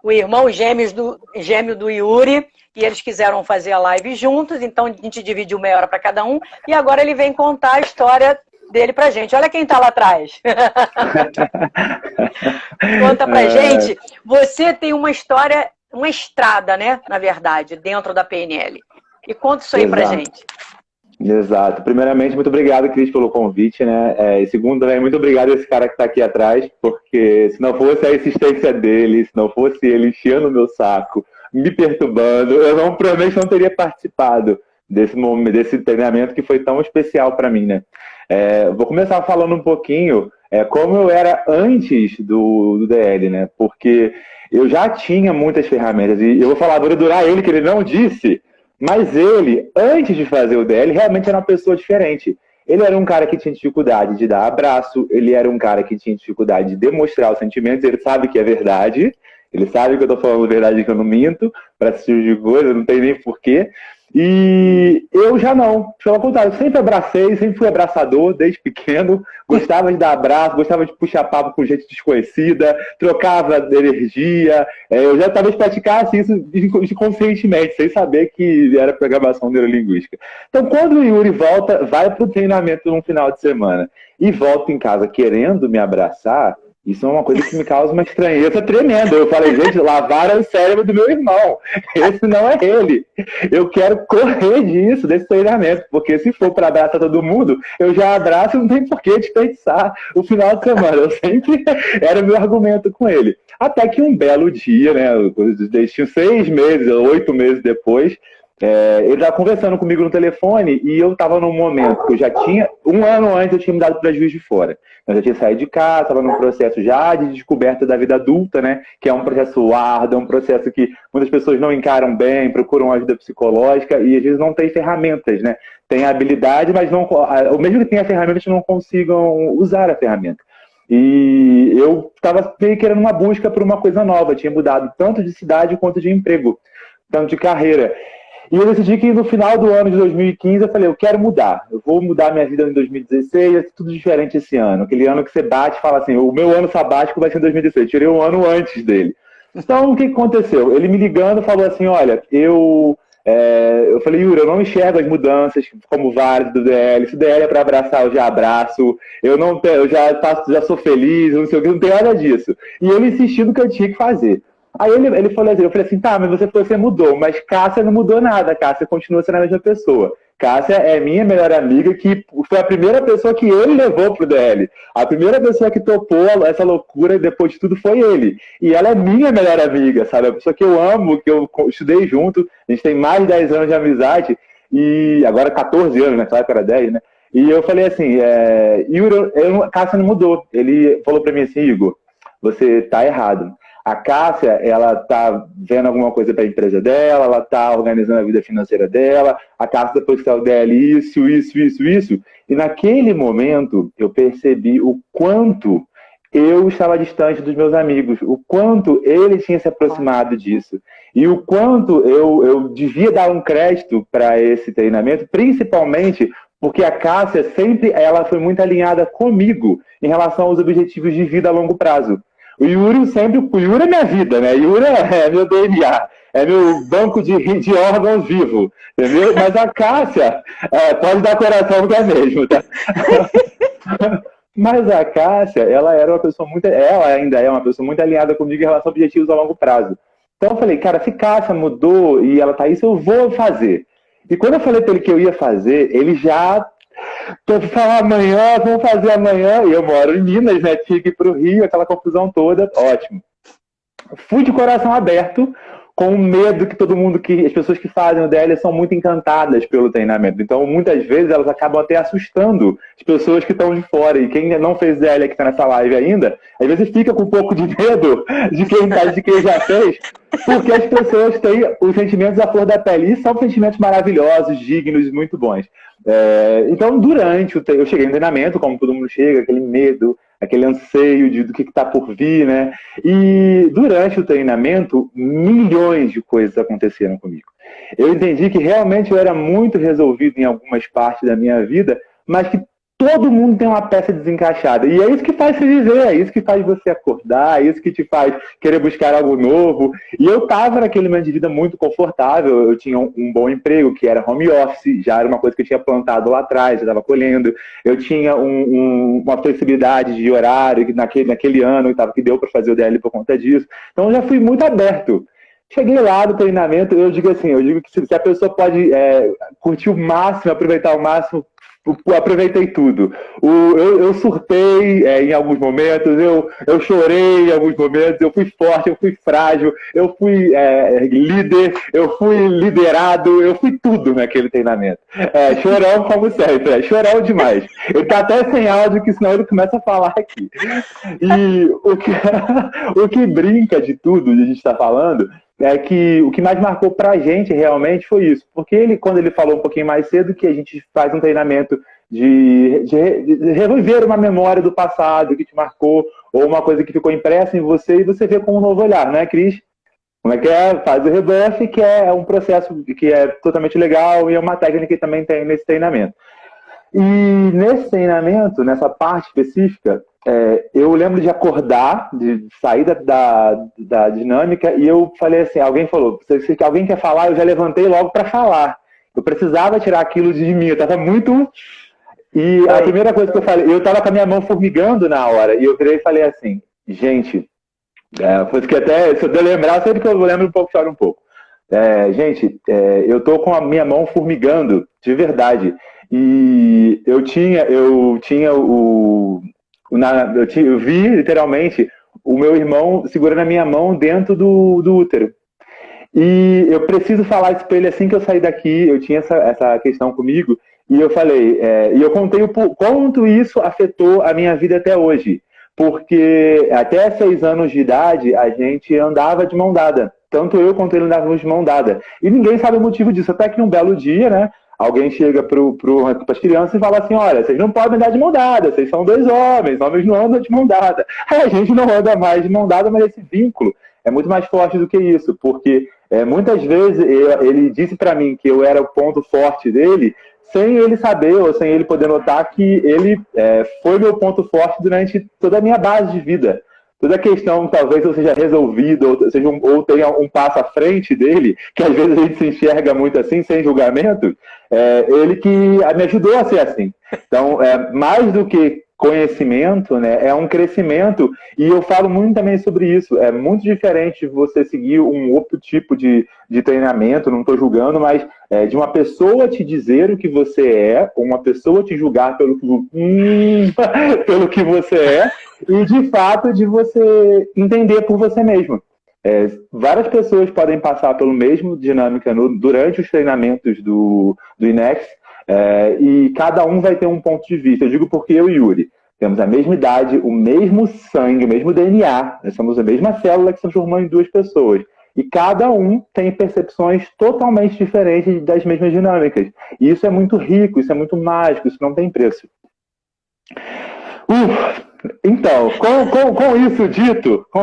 o irmão gêmeo do Yuri, e eles quiseram fazer a live juntos, então a gente dividiu meia hora para cada um, e agora ele vem contar a história dele pra gente. Olha quem tá lá atrás. Conta pra gente. Você tem uma história, uma estrada, né, na verdade, dentro da PNL. E conta isso aí pra gente. Exato. Primeiramente, muito obrigado, Cris, pelo convite, né? E segundo, também, muito obrigado a esse cara que está aqui atrás, porque se não fosse a insistência dele, se não fosse ele enchendo o meu saco, me perturbando, eu provavelmente não teria participado desse treinamento que foi tão especial para mim, né? Vou começar falando um pouquinho como eu era antes do DL, né? Porque eu já tinha muitas ferramentas, e eu vou falar, vou durar ele, que ele não disse. Mas ele, antes de fazer o DL, realmente era uma pessoa diferente. Ele era um cara que tinha dificuldade de dar abraço, ele era um cara que tinha dificuldade de demonstrar os sentimentos, ele sabe que é verdade, ele sabe que eu tô falando a verdade, que eu não minto, para esse tipo de coisa, não tem nem porquê. E eu já não, pelo contrário, eu sempre abracei, sempre fui abraçador desde pequeno, gostava de dar abraço, gostava de puxar papo com gente desconhecida, trocava energia, eu já talvez praticasse isso inconscientemente, sem saber que era programação neurolinguística. Então, quando o Yuri volta, vai para o treinamento num final de semana e volta em casa querendo me abraçar, isso é uma coisa que me causa uma estranheza tremenda. Eu falei, gente, lavaram o cérebro do meu irmão. Esse não é ele. Eu quero correr disso, desse treinamento, porque se for para abraçar todo mundo, eu já abraço e não tem por que desperdiçar o final de semana. Eu sempre era o meu argumento com ele. Até que um belo dia, né, tinha 6 meses, 8 meses depois, ele estava conversando comigo no telefone e eu estava num momento que eu já tinha, 1 ano antes eu tinha mudado para Juiz de Fora. Eu já tinha saído de casa, estava num processo já de descoberta da vida adulta, né? Que é um processo árduo, é um processo que muitas pessoas não encaram bem, procuram ajuda psicológica e às vezes não tem ferramentas, né? Tem habilidade, mas não, ou mesmo que tenha ferramentas, não consigam usar a ferramenta. E eu estava querendo uma busca por uma coisa nova, eu tinha mudado tanto de cidade quanto de emprego, tanto de carreira. E eu decidi que no final do ano de 2015 eu falei, eu quero mudar. Eu vou mudar minha vida em 2016, vai ser tudo diferente esse ano. Aquele ano que você bate e fala assim, o meu ano sabático vai ser em 2016. Eu tirei um ano antes dele. Então, o que aconteceu? Ele me ligando falou assim, olha, eu falei, Yuri, eu não enxergo as mudanças como várias do DL. Se o DL é para abraçar, eu já abraço. Eu já sou feliz, não sei o que, não tem nada disso. E ele insistindo que eu tinha que fazer. Aí ele falou assim, eu falei assim, tá, mas você mudou, mas Cássia não mudou nada, Cássia continua sendo a mesma pessoa. Cássia é minha melhor amiga, que foi a primeira pessoa que ele levou pro DL. A primeira pessoa que topou essa loucura depois de tudo foi ele. E ela é minha melhor amiga, sabe? A pessoa que eu amo, que eu estudei junto, a gente tem mais de 10 anos de amizade, e agora 14 anos, né? Claro que era 10, né? E eu falei assim, Yuri, Cássia não mudou. Ele falou pra mim assim, Igor, você tá errado. A Cássia, ela tá vendo alguma coisa para a empresa dela, ela tá organizando a vida financeira dela, a Cássia depois que saiu dela, isso. E naquele momento, eu percebi o quanto eu estava distante dos meus amigos, o quanto ele tinha se aproximado disso. E o quanto eu devia dar um crédito para esse treinamento, principalmente porque a Cássia ela foi muito alinhada comigo em relação aos objetivos de vida a longo prazo. O Yuri é minha vida, né? Yuri é meu DNA, é meu banco de órgãos vivo, entendeu? Mas a Cássia, pode dar coração que é mesmo, tá? Mas a Cássia, ela ainda é uma pessoa muito alinhada comigo em relação a objetivos a longo prazo. Então eu falei, cara, se Cássia mudou e ela tá isso, eu vou fazer. E quando eu falei pra ele que eu ia fazer, ele já... Tô falar amanhã, vamos fazer amanhã. E eu moro em Minas, né? Tinha que ir pro Rio, aquela confusão toda. Ótimo. Fui de coração aberto, com medo que as pessoas que fazem o DL são muito encantadas pelo treinamento. Então, muitas vezes, elas acabam até assustando as pessoas que estão de fora. E quem não fez DL aqui, tá nessa live ainda, às vezes fica com um pouco de medo de quem já fez, porque as pessoas têm os sentimentos à flor da pele. E são sentimentos maravilhosos, dignos, muito bons. Então, eu cheguei no treinamento, como todo mundo chega, aquele medo, aquele anseio do que está por vir, né? E durante o treinamento, milhões de coisas aconteceram comigo. Eu entendi que realmente eu era muito resolvido em algumas partes da minha vida, mas que todo mundo tem uma peça desencaixada. E é isso que faz você viver, é isso que faz você acordar, é isso que te faz querer buscar algo novo. E eu estava naquele momento de vida muito confortável, eu tinha um bom emprego, que era home office, já era uma coisa que eu tinha plantado lá atrás, já estava colhendo. Eu tinha uma flexibilidade de horário que naquele ano que deu para fazer o DL por conta disso. Então eu já fui muito aberto. Cheguei lá no treinamento, eu digo que se a pessoa pode curtir o máximo, aproveitar o máximo, aproveitei tudo. Eu surtei em alguns momentos, eu chorei em alguns momentos, eu fui forte, eu fui frágil, eu fui líder, eu fui liderado, eu fui tudo naquele treinamento. Chorão como sempre, chorão demais. Ele tá até sem áudio, que senão ele começa a falar aqui. E o que brinca de tudo, a gente está falando, é que o que mais marcou pra gente realmente foi isso. Porque quando ele falou um pouquinho mais cedo, que a gente faz um treinamento de reviver uma memória do passado que te marcou, ou uma coisa que ficou impressa em você, e você vê com um novo olhar, né, Cris? Como é que é? Faz o rebuff, que é um processo que é totalmente legal e é uma técnica que também tem nesse treinamento. E nesse treinamento, nessa parte específica, eu lembro de acordar, de sair da dinâmica, e eu falei assim, alguém falou, se alguém quer falar, eu já levantei logo para falar. Eu precisava tirar aquilo de mim, eu estava muito... E a primeira coisa que eu falei, eu estava com a minha mão formigando na hora, e eu virei e falei assim, gente, que até, se eu lembrar, sempre que eu lembro um pouco, choro um pouco. Gente, eu tô com a minha mão formigando, de verdade. E eu vi literalmente o meu irmão segurando a minha mão dentro do útero. E eu preciso falar isso pra ele assim que eu sair daqui. Eu tinha essa questão comigo. E eu falei, e eu contei o quanto isso afetou a minha vida até hoje. Porque até 6 anos de idade a gente andava de mão dada. Tanto eu quanto ele andávamos de mão dada. E ninguém sabe o motivo disso. Até que um belo dia, né? Alguém chega para as crianças e fala assim, olha, vocês não podem andar de mão dada, vocês são 2 homens não andam de mão dada. A gente não anda mais de mão dada, mas esse vínculo é muito mais forte do que isso, porque Muitas vezes ele disse para mim que eu era o ponto forte dele, sem ele saber ou sem ele poder notar que ele foi meu ponto forte durante toda a minha base de vida. Toda a questão, talvez eu seja resolvida, ou tenha um passo à frente dele, que às vezes a gente se enxerga muito assim, sem julgamento, ele que me ajudou a ser assim. Então, mais do que conhecimento, né, é um crescimento, e eu falo muito também sobre isso. É muito diferente você seguir um outro tipo de treinamento, não estou julgando, mas de uma pessoa te dizer o que você é, ou uma pessoa te julgar pelo que você é, e de fato de você entender por você mesmo. Várias pessoas podem passar pelo mesmo dinâmica durante os treinamentos do INEX, e cada um vai ter um ponto de vista. Eu digo porque eu e Yuri temos a mesma idade, o mesmo sangue, o mesmo DNA, nós somos a mesma célula que se transformou em duas pessoas. E cada um tem percepções totalmente diferentes das mesmas dinâmicas. E isso é muito rico, isso é muito mágico, isso não tem preço. Então, com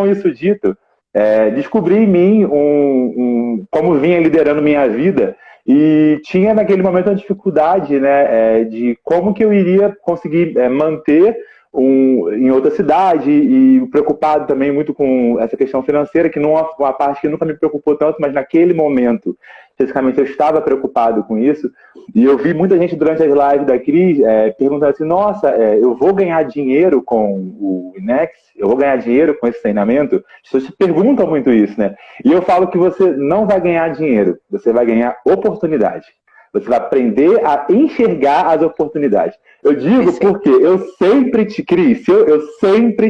isso dito, descobri em mim como vinha liderando minha vida, e tinha naquele momento uma dificuldade, né, de como que eu iria conseguir manter em outra cidade, e preocupado também muito com essa questão financeira, que não é uma parte que nunca me preocupou tanto, mas naquele momento, especificamente, eu estava preocupado com isso. E eu vi muita gente durante as lives da Cris perguntando assim, nossa, eu vou ganhar dinheiro com o INEX? Eu vou ganhar dinheiro com esse treinamento? As pessoas perguntam muito isso, né? E eu falo que você não vai ganhar dinheiro, você vai ganhar oportunidade. Você vai aprender a enxergar as oportunidades. Eu digo porque eu sempre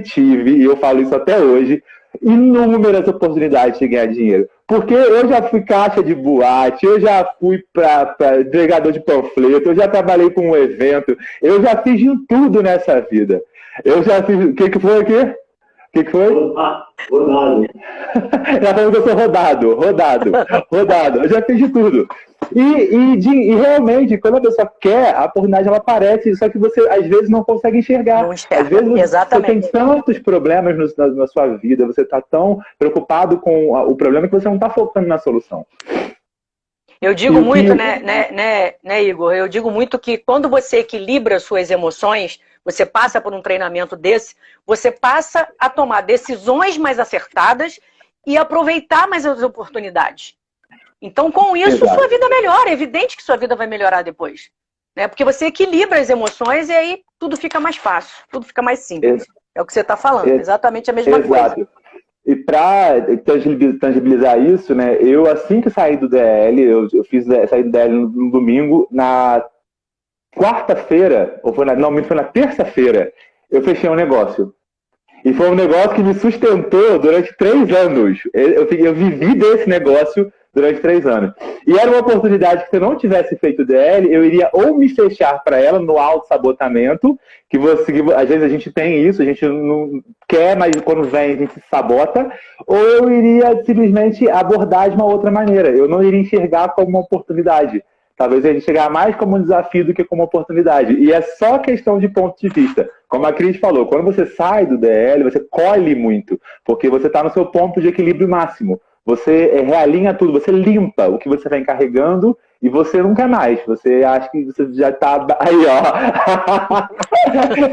tive, e eu falo isso até hoje, inúmeras oportunidades de ganhar dinheiro. Porque eu já fui caixa de boate, eu já fui para entregador de panfleto, eu já trabalhei com um evento, eu já fiz de tudo nessa vida. Eu já fiz... O que foi aqui? O que foi? Rodado. Já falou que eu sou rodado. Eu já fiz de tudo. E realmente, quando a pessoa quer, a oportunidade ela aparece, só que você às vezes não consegue enxergar. Não enxerga. Às vezes Exatamente. você tem tantos problemas na sua vida, você está tão preocupado com o problema que você não está focando na solução. Eu digo muito, né, Igor? Eu digo muito que quando você equilibra suas emoções, você passa por um treinamento desse, você passa a tomar decisões mais acertadas e aproveitar mais as oportunidades. Então, com isso, Exato. Sua vida melhora. É evidente que sua vida vai melhorar depois. Né? Porque você equilibra as emoções e aí tudo fica mais fácil, tudo fica mais simples. É o que você está falando, exatamente a mesma coisa. E para tangibilizar isso, né, eu assim que saí do DL, eu saí do DL no domingo, na quarta-feira, foi na terça-feira, eu fechei um negócio. E foi um negócio que me sustentou durante 3 anos. Eu vivi desse negócio durante 3 anos. E era uma oportunidade que, se eu não tivesse feito DL, eu iria ou me fechar para ela no auto-sabotamento, que às vezes a gente tem isso, a gente não quer, mas quando vem a gente se sabota, ou eu iria simplesmente abordar de uma outra maneira. Eu não iria enxergar como uma oportunidade. Talvez a gente chegar mais como um desafio do que como uma oportunidade. E é só questão de ponto de vista. Como a Cris falou, quando você sai do DL, você colhe muito, porque você está no seu ponto de equilíbrio máximo. Você realinha tudo, você limpa o que você vem carregando e você não quer mais. Você acha que você já está... Aí, ó.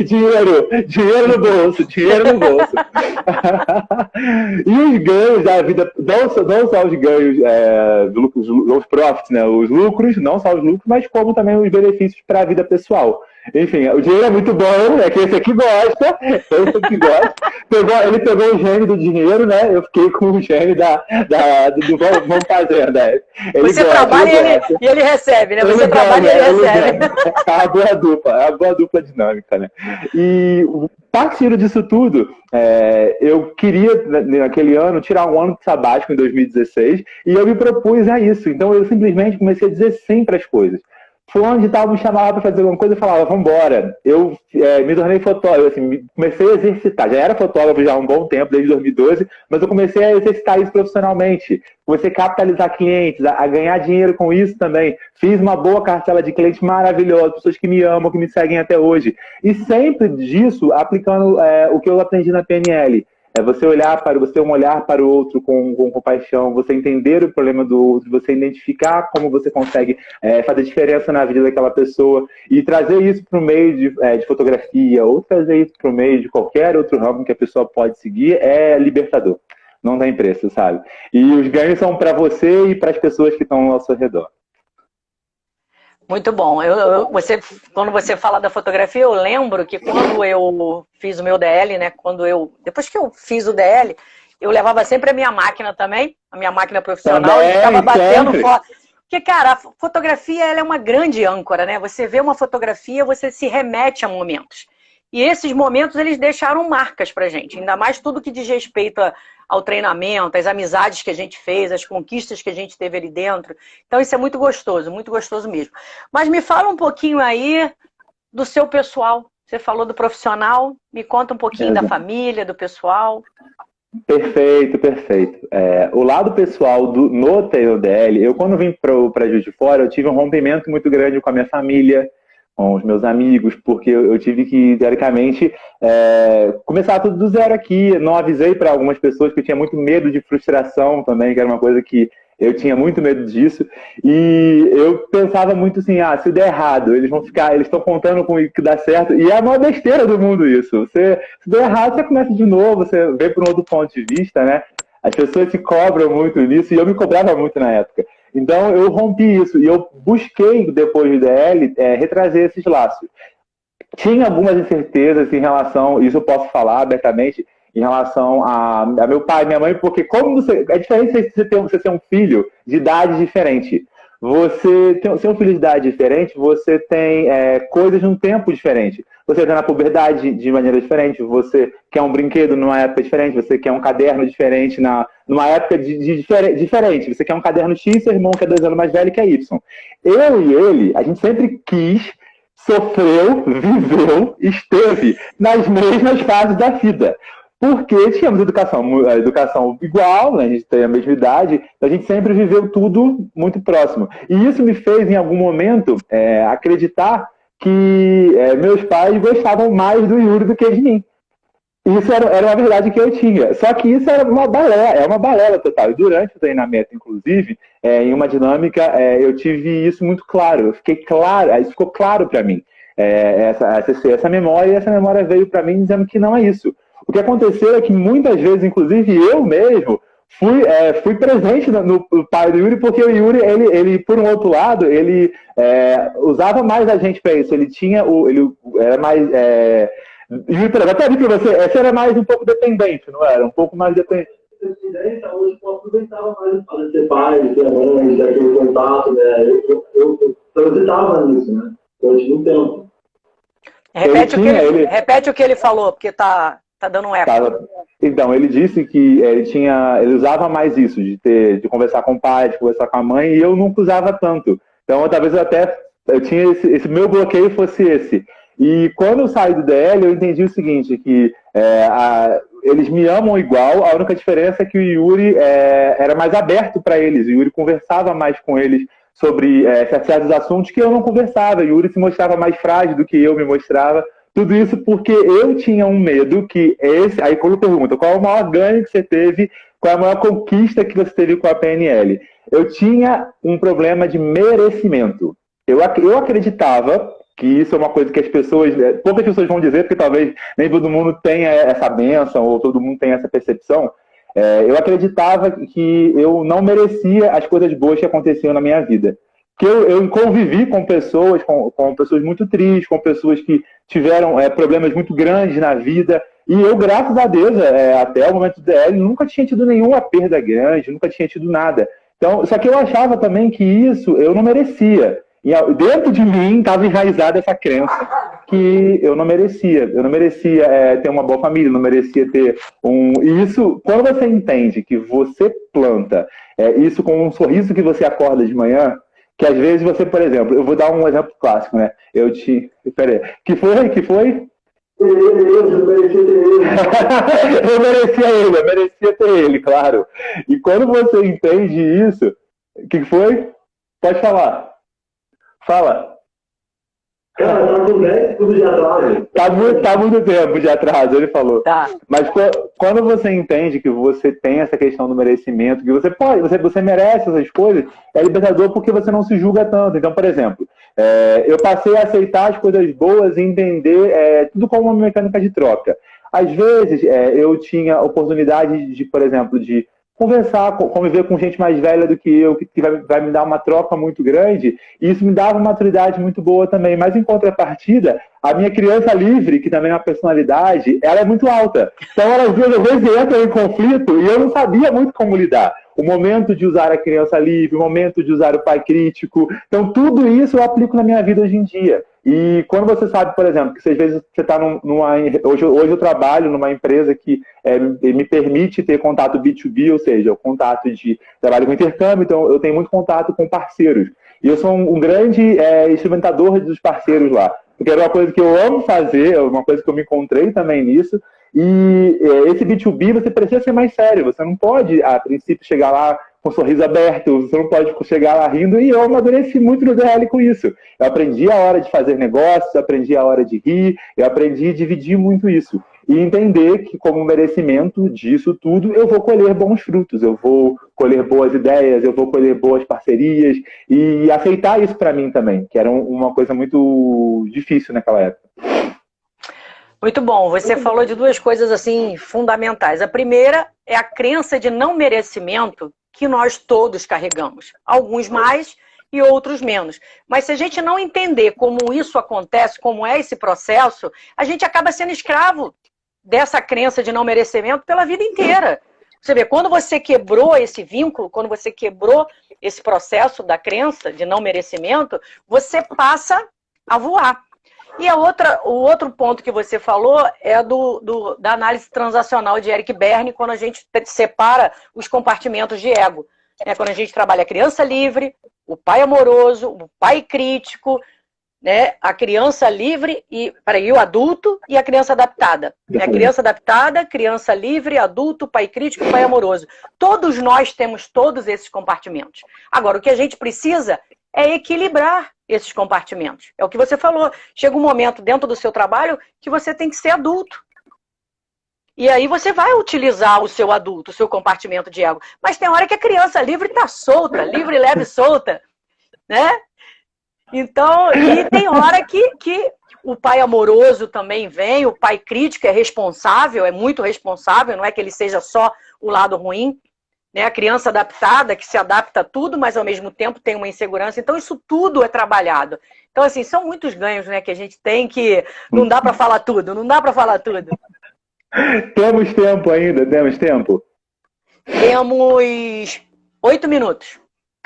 Dinheiro no bolso. E os ganhos da vida, não só os ganhos, os profits, né? Os lucros, não só os lucros, mas como também os benefícios para a vida pessoal. Enfim, o dinheiro é muito bom, é que esse aqui gosta. Ele pegou o gênio do dinheiro, né? Eu fiquei com o gênio do vamos fazer, né? Você trabalha e ele recebe, né? Você trabalha e ele recebe. É uma boa dupla dinâmica, né? E partindo disso tudo, eu queria, naquele ano, tirar um ano de sabático em 2016, e eu me propus a isso. Então eu simplesmente comecei a dizer sim para as coisas. Fulano de tal me chamava para fazer alguma coisa e falava, vamos embora. Eu me tornei fotógrafo, assim, comecei a exercitar. Já era fotógrafo já há um bom tempo, desde 2012, mas eu comecei a exercitar isso profissionalmente. Comecei a capitalizar clientes, a ganhar dinheiro com isso também. Fiz uma boa cartela de clientes maravilhosos, pessoas que me amam, que me seguem até hoje. E sempre disso, aplicando o que eu aprendi na PNL. É você um olhar para o outro com compaixão, você entender o problema do outro, você identificar como você consegue fazer diferença na vida daquela pessoa e trazer isso para o meio de fotografia ou trazer isso para o meio de qualquer outro ramo que a pessoa pode seguir é libertador. Não tem preço, sabe? E os ganhos são para você e para as pessoas que estão ao seu redor. Muito bom. Quando você fala da fotografia, eu lembro que quando eu fiz o meu DL, né? Depois que eu fiz o DL, eu levava sempre a minha máquina também, a minha máquina profissional, e ficava batendo foto. Porque, cara, a fotografia ela é uma grande âncora, né? Você vê uma fotografia, você se remete a momentos. E esses momentos, eles deixaram marcas pra gente. Ainda mais tudo que diz respeito ao treinamento, as amizades que a gente fez, as conquistas que a gente teve ali dentro. Então, isso é muito gostoso mesmo. Mas me fala um pouquinho aí do seu pessoal. Você falou do profissional, me conta um pouquinho da família, do pessoal. Perfeito. O lado pessoal no TNDL, eu quando vim para Juiz de Fora, eu tive um rompimento muito grande com a minha família, com os meus amigos, porque eu tive que, teoricamente, começar tudo do zero aqui. Não avisei para algumas pessoas que eu tinha muito medo de frustração também, que era uma coisa que eu tinha muito medo disso. E eu pensava muito assim, se der errado, eles estão contando com que dá certo. E é a maior besteira do mundo isso. Se der errado, você começa de novo, você vê por um outro ponto de vista, né? As pessoas se cobram muito nisso e eu me cobrava muito na época. Então, eu rompi isso e eu busquei, depois do DL, retrazer esses laços. Tinha algumas incertezas em relação, isso eu posso falar abertamente, em relação a meu pai e minha mãe, porque é diferente você ser um filho de idade diferente. Você ser um filho de idade diferente, você tem coisas num tempo diferente. Você está na puberdade de maneira diferente, você quer um brinquedo numa época diferente, você quer um caderno diferente numa época diferente. Você quer um caderno X, seu irmão que é 2 anos mais velho que é Y. Eu e ele, a gente sempre quis, sofreu, viveu, esteve nas mesmas fases da vida. Porque tínhamos educação igual, né? A gente tem a mesma idade, a gente sempre viveu tudo muito próximo. E isso me fez, em algum momento, acreditar que meus pais gostavam mais do Yuri do que de mim. Isso era uma verdade que eu tinha. Só que isso era uma balela total. E durante o treinamento, inclusive, em uma dinâmica, eu tive isso muito claro. Isso ficou claro para mim. Essa memória veio para mim dizendo que não é isso. O que aconteceu é que muitas vezes, inclusive eu mesmo, fui presente no pai do Yuri, porque o Yuri, ele por um outro lado, ele usava mais a gente para isso. Ele era mais... Yuri, até vi para você, esse era mais um pouco dependente, não era? Um pouco mais dependente. Hoje eu aproveitava mais de ser pai, de ser mãe, de aquele contato, né? Eu transitava nisso, né? Durante muito tempo. Repete o que ele falou, porque tá dando um eco. Então, ele disse que ele usava mais isso, de conversar com o pai, de conversar com a mãe, e eu nunca usava tanto. Então, talvez eu tinha esse meu bloqueio fosse esse. E quando eu saí do DL, eu entendi o seguinte, que eles me amam igual, a única diferença é que o Yuri era mais aberto para eles, o Yuri conversava mais com eles sobre certos assuntos que eu não conversava, o Yuri se mostrava mais frágil do que eu me mostrava, tudo isso porque eu tinha um medo que aí quando pergunta, qual é o maior ganho que você teve, qual é a maior conquista que você teve com a PNL? Eu tinha um problema de merecimento. Eu acreditava que isso é uma coisa que poucas pessoas vão dizer, porque talvez nem todo mundo tenha essa bênção, ou todo mundo tenha essa percepção. Eu acreditava que eu não merecia as coisas boas que aconteciam na minha vida. Que eu convivi com pessoas muito tristes, com pessoas que tiveram problemas muito grandes na vida, e eu, graças a Deus, até o momento do DL, nunca tinha tido nenhuma perda grande, nunca tinha tido nada. Então, só que eu achava também que isso eu não merecia. E dentro de mim estava enraizada essa crença que eu não merecia. Eu não merecia ter uma boa família, não merecia ter E isso, quando você entende que você planta isso com um sorriso que você acorda de manhã, que às vezes você, por exemplo, eu vou dar um exemplo clássico, né? Peraí, que foi? Eu merecia ter ele. Eu merecia ter ele, claro. E quando você entende isso, o que foi? Pode falar. Fala. Cara, tá com 10 segundos de atraso. Tá muito tempo de atraso, ele falou. Tá. Mas quando você entende que você tem essa questão do merecimento, que você pode, você merece essas coisas, é libertador porque você não se julga tanto. Então, por exemplo, eu passei a aceitar as coisas boas e entender tudo como uma mecânica de troca. Às vezes, eu tinha oportunidade de, por exemplo, de conversar, conviver com gente mais velha do que eu, que vai me dar uma troca muito grande, e isso me dava uma maturidade muito boa também. Mas, em contrapartida, a minha criança livre, que também é uma personalidade, ela é muito alta. Então, elas duas, às vezes, entram em conflito e eu não sabia muito como lidar. O momento de usar a criança livre, o momento de usar o pai crítico. Então, tudo isso eu aplico na minha vida hoje em dia. E quando você sabe, por exemplo, que às vezes você está Hoje eu trabalho numa empresa que me permite ter contato B2B, ou seja, o contato de trabalho com intercâmbio, então eu tenho muito contato com parceiros. E eu sou um grande instrumentador dos parceiros lá. Porque era uma coisa que eu amo fazer, é uma coisa que eu me encontrei também nisso. E esse B2B você precisa ser mais sério. Você não pode, a princípio, chegar lá com um sorriso aberto, você não pode chegar lá rindo. E eu amadureci muito no DL com isso. Eu aprendi a hora de fazer negócios, aprendi a hora de rir, eu aprendi a dividir muito isso. E entender que, como merecimento disso tudo, eu vou colher bons frutos, eu vou colher boas ideias, eu vou colher boas parcerias, e aceitar isso para mim também, que era uma coisa muito difícil naquela época. Muito bom. Você falou de duas coisas assim fundamentais. A primeira é a crença de não merecimento que nós todos carregamos. Alguns mais e outros menos. Mas se a gente não entender como isso acontece, como é esse processo, a gente acaba sendo escravo dessa crença de não merecimento pela vida inteira. Você vê, quando você quebrou esse vínculo, quando você quebrou esse processo da crença de não merecimento, você passa a voar. E o outro ponto que você falou é da análise transacional de Eric Berne, quando a gente separa os compartimentos de ego. Quando a gente trabalha a criança livre, o pai amoroso, o pai crítico, a criança livre e o adulto e a criança adaptada. Criança adaptada, criança livre, adulto, pai crítico, pai amoroso. Todos nós temos todos esses compartimentos. Agora, o que a gente precisa é equilibrar esses compartimentos. É o que você falou. Chega um momento dentro do seu trabalho que você tem que ser adulto. E aí você vai utilizar o seu adulto, o seu compartimento de ego. Mas tem hora que a criança livre está solta, livre, leve e solta. Né? Então, e tem hora que o pai amoroso também vem, o pai crítico é responsável, é muito responsável, não é que ele seja só o lado ruim. A criança adaptada, que se adapta a tudo, mas ao mesmo tempo tem uma insegurança. Então, isso tudo é trabalhado. Então, assim, são muitos ganhos, que a gente tem que... Não dá para falar tudo, não dá para falar tudo. Temos tempo ainda? Temos tempo? Temos 8 minutos.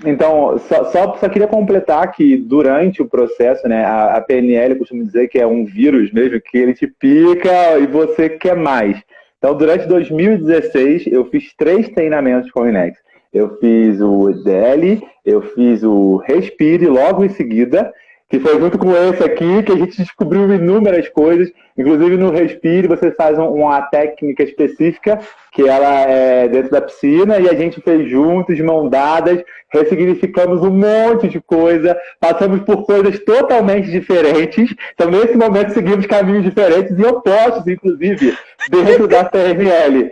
Então, só queria completar que durante o processo, a PNL costuma dizer que é um vírus mesmo, que ele te pica e você quer mais. Então, durante 2016, eu fiz 3 treinamentos com o INEX. Eu fiz o DL, eu fiz o Respire logo em seguida, que foi junto com esse aqui que a gente descobriu inúmeras coisas. Inclusive, no Respire, você faz uma técnica específica, que ela é dentro da piscina, e a gente fez juntos, de mão dadas, ressignificamos um monte de coisa, passamos por coisas totalmente diferentes. Então, nesse momento, seguimos caminhos diferentes e opostos, inclusive, dentro da PNL.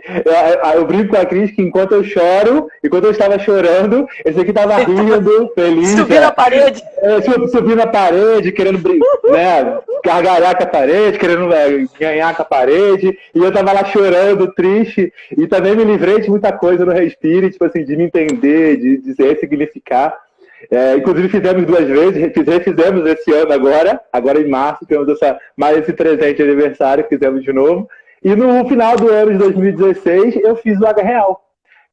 Eu brinco com a Cris que enquanto eu choro, enquanto eu estava chorando, esse aqui estava rindo, feliz. Subir na parede. Subir na parede, querendo gargalhar com a parede, querendo ganhar com a parede, e eu estava lá chorando, triste, e também me livrei de muita coisa no Respire, tipo assim, de me entender, de se ressignificar. Inclusive fizemos 2 vezes, refizemos esse ano agora em março, temos mais esse presente de aniversário, fizemos de novo. E no final do ano de 2016, eu fiz o H-Real.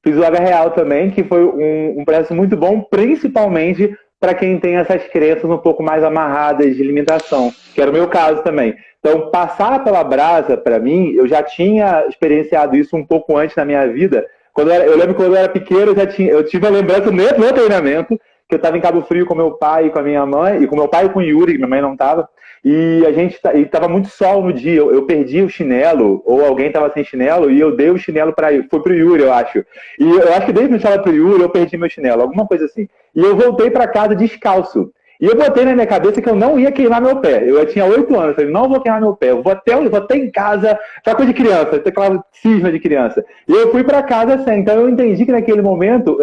Fiz o H-Real também, que foi um processo muito bom, principalmente para quem tem essas crenças um pouco mais amarradas de limitação, que era o meu caso também. Então, passar pela brasa, para mim, eu já tinha experienciado isso um pouco antes na minha vida. Eu lembro que quando eu era pequeno, eu tive a lembrança no meu treinamento, que eu estava em Cabo Frio com meu pai e com a minha mãe, e com meu pai e com o Yuri, que minha mãe não estava, e a gente estava muito sol no dia, eu perdi o chinelo, ou alguém estava sem chinelo, e eu dei o chinelo foi pro Yuri, eu acho. E eu acho que desde que eu estava pro Yuri, eu perdi meu chinelo, alguma coisa assim. E eu voltei para casa descalço. E eu botei na minha cabeça que eu não ia queimar meu pé. Eu tinha 8 anos, eu falei, não vou queimar meu pé. Eu vou até em casa, aquela coisa de criança, aquela cisma de criança. E eu fui para casa assim. Então eu entendi que naquele momento,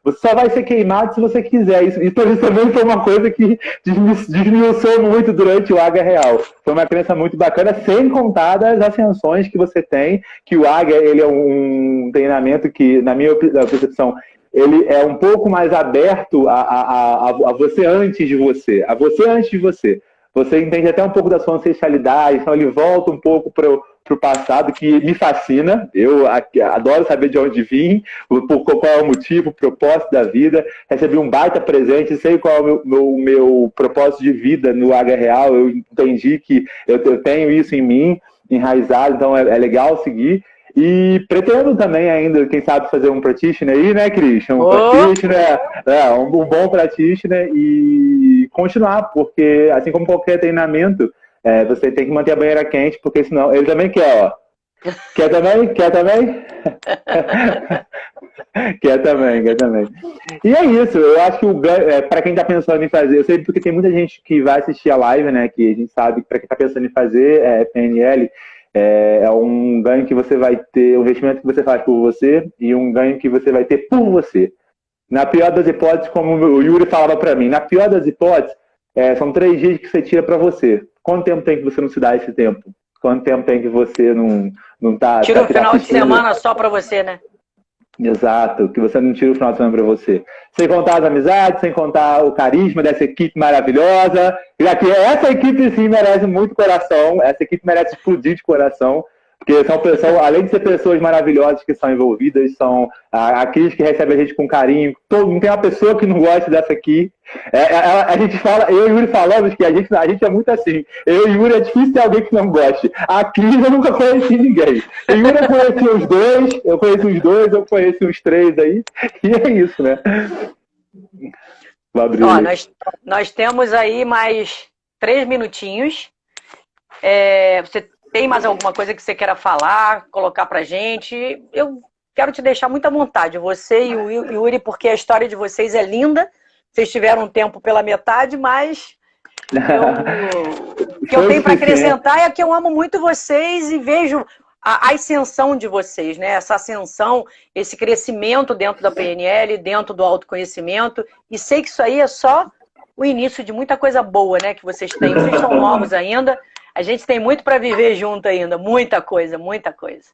você só vai ser queimado se você quiser. Isso também foi uma coisa que desmiuçou muito durante o Águia Real. Foi uma crença muito bacana, sem contar das ascensões que você tem, que o Águia, ele é um treinamento que, na minha percepção, ele é um pouco mais aberto a você antes de você. A você antes de você. Você entende até um pouco da sua ancestralidade, então ele volta um pouco para o passado, que me fascina. Eu adoro saber de onde vim, qual é o motivo, o propósito da vida. Recebi um baita presente, sei qual é o meu propósito de vida no Águia Real. Eu entendi que eu tenho isso em mim, enraizado, então é legal seguir. E pretendo também ainda, quem sabe, fazer um practitioner aí, né, Christian? Um bom practitioner e continuar, porque assim como qualquer treinamento, você tem que manter a banheira quente, porque senão ele também quer, ó. Quer também? Quer também? Quer também. E é isso, eu acho que para quem está pensando em fazer, eu sei porque tem muita gente que vai assistir a live, né, que a gente sabe que para quem está pensando em fazer PNL, é um ganho que você vai ter, um investimento que você faz por você e um ganho que você vai ter por você. Na pior das hipóteses, como o Yuri falava para mim, na pior das hipóteses, são 3 dias que você tira para você. Quanto tempo tem que você não se dá esse tempo? Quanto tempo tem que você não tá... Tira o final de semana só para você, né? Exato, que você não tira o final de semana para você. Sem contar as amizades, sem contar o carisma dessa equipe maravilhosa. Já que essa equipe sim merece muito coração, essa equipe merece explodir de coração, porque são pessoas, além de ser pessoas maravilhosas que são envolvidas, são a Cris que recebe a gente com carinho. Não tem uma pessoa que não goste dessa aqui. A gente fala, eu e o Yuri falamos que a gente é muito assim. Eu e o Yuri é difícil ter alguém que não goste. A Cris eu nunca conheci ninguém. O Yuri eu conheci os dois, eu conheci os 3 aí. E é isso, né? Ó, nós temos aí mais 3 minutinhos. Você tem mais alguma coisa que você queira falar, colocar pra gente? Eu quero te deixar muito à vontade, você e o Yuri, porque a história de vocês é linda. Vocês tiveram um tempo pela metade, mas o que eu tenho para acrescentar é que eu amo muito vocês e vejo a ascensão de vocês, né? Essa ascensão, esse crescimento dentro da PNL, dentro do autoconhecimento. E sei que isso aí é só o início de muita coisa boa, né? Que vocês têm. Vocês são novos ainda. A gente tem muito para viver junto ainda. Muita coisa, muita coisa.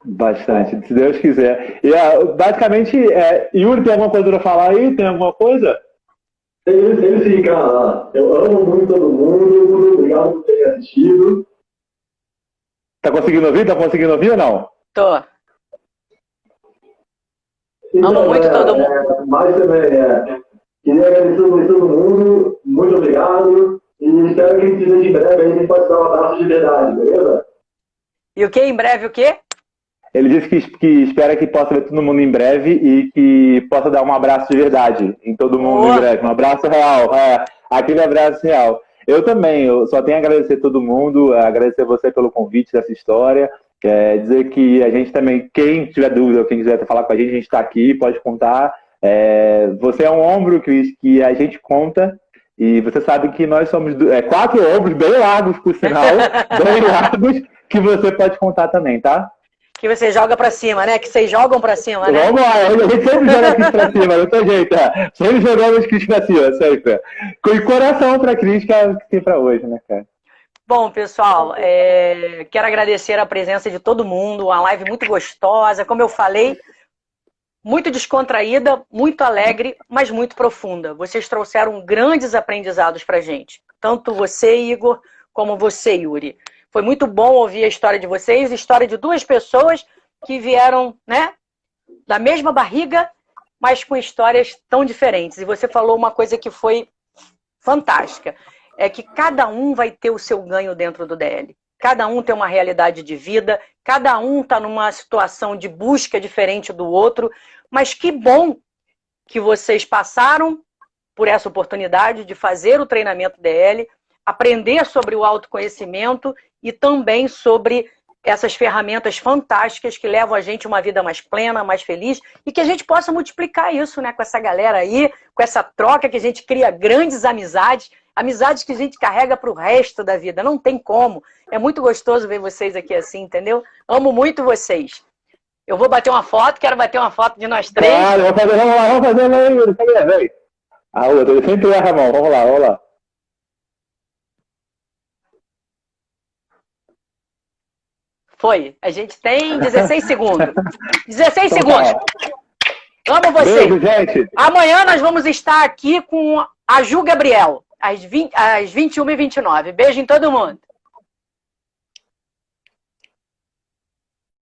Bastante, se Deus quiser. E basicamente, Yuri, tem alguma coisa para falar aí? Tem alguma coisa? Ele sim, cara. Eu amo muito todo mundo. Muito obrigado por terem assistido. Tá conseguindo ouvir ou não? Tô. Então, amo muito todo mundo. Mas também, queria agradecer muito todo mundo. Muito obrigado. E espero que a gente veja em breve. A gente pode dar um abraço de verdade, beleza? E o que? Em breve o quê? Ele disse que espera que possa ver todo mundo em breve e que possa dar um abraço de verdade em todo mundo em breve. Um abraço real. Aquele abraço real. Eu também, eu só tenho a agradecer a todo mundo, agradecer você pelo convite dessa história. Dizer que a gente também, quem tiver dúvida ou quem quiser falar com a gente está aqui, pode contar. Você é um ombro, Cris, que a gente conta. E você sabe que nós somos 4 ombros bem largos, por sinal, bem largos, que você pode contar também, tá? Que você joga pra cima, né? Que vocês jogam pra cima, né? Vamos lá, a gente sempre joga a Cris pra cima, não tem jeito. Sempre jogamos Cris pra cima, sempre. Com coração pra Cris, que tem pra hoje, né, cara? Bom, pessoal, quero agradecer a presença de todo mundo, uma live muito gostosa, como eu falei, muito descontraída, muito alegre, mas muito profunda. Vocês trouxeram grandes aprendizados pra gente. Tanto você, Igor, como você, Yuri. Foi muito bom ouvir a história de vocês, a história de 2 pessoas que vieram, né, da mesma barriga, mas com histórias tão diferentes. E você falou uma coisa que foi fantástica, é que cada um vai ter o seu ganho dentro do DL. Cada um tem uma realidade de vida, cada um está numa situação de busca diferente do outro, mas que bom que vocês passaram por essa oportunidade de fazer o treinamento DL, aprender sobre o autoconhecimento e também sobre essas ferramentas fantásticas que levam a gente a uma vida mais plena, mais feliz, e que a gente possa multiplicar isso, né, com essa galera aí, com essa troca que a gente cria grandes amizades, amizades que a gente carrega para o resto da vida. Não tem como. É muito gostoso ver vocês aqui assim, entendeu? Amo muito vocês. Eu vou bater uma foto, quero bater uma foto de nós três. Claro, vamos fazer, velho. A outra, ele sempre erra a mão. Vamos lá. Foi. A gente tem 16 segundos. 16 segundos. Amo vocês. Beijo, gente. Amanhã nós vamos estar aqui com a Ju Gabriel, às 21h29. Beijo em todo mundo.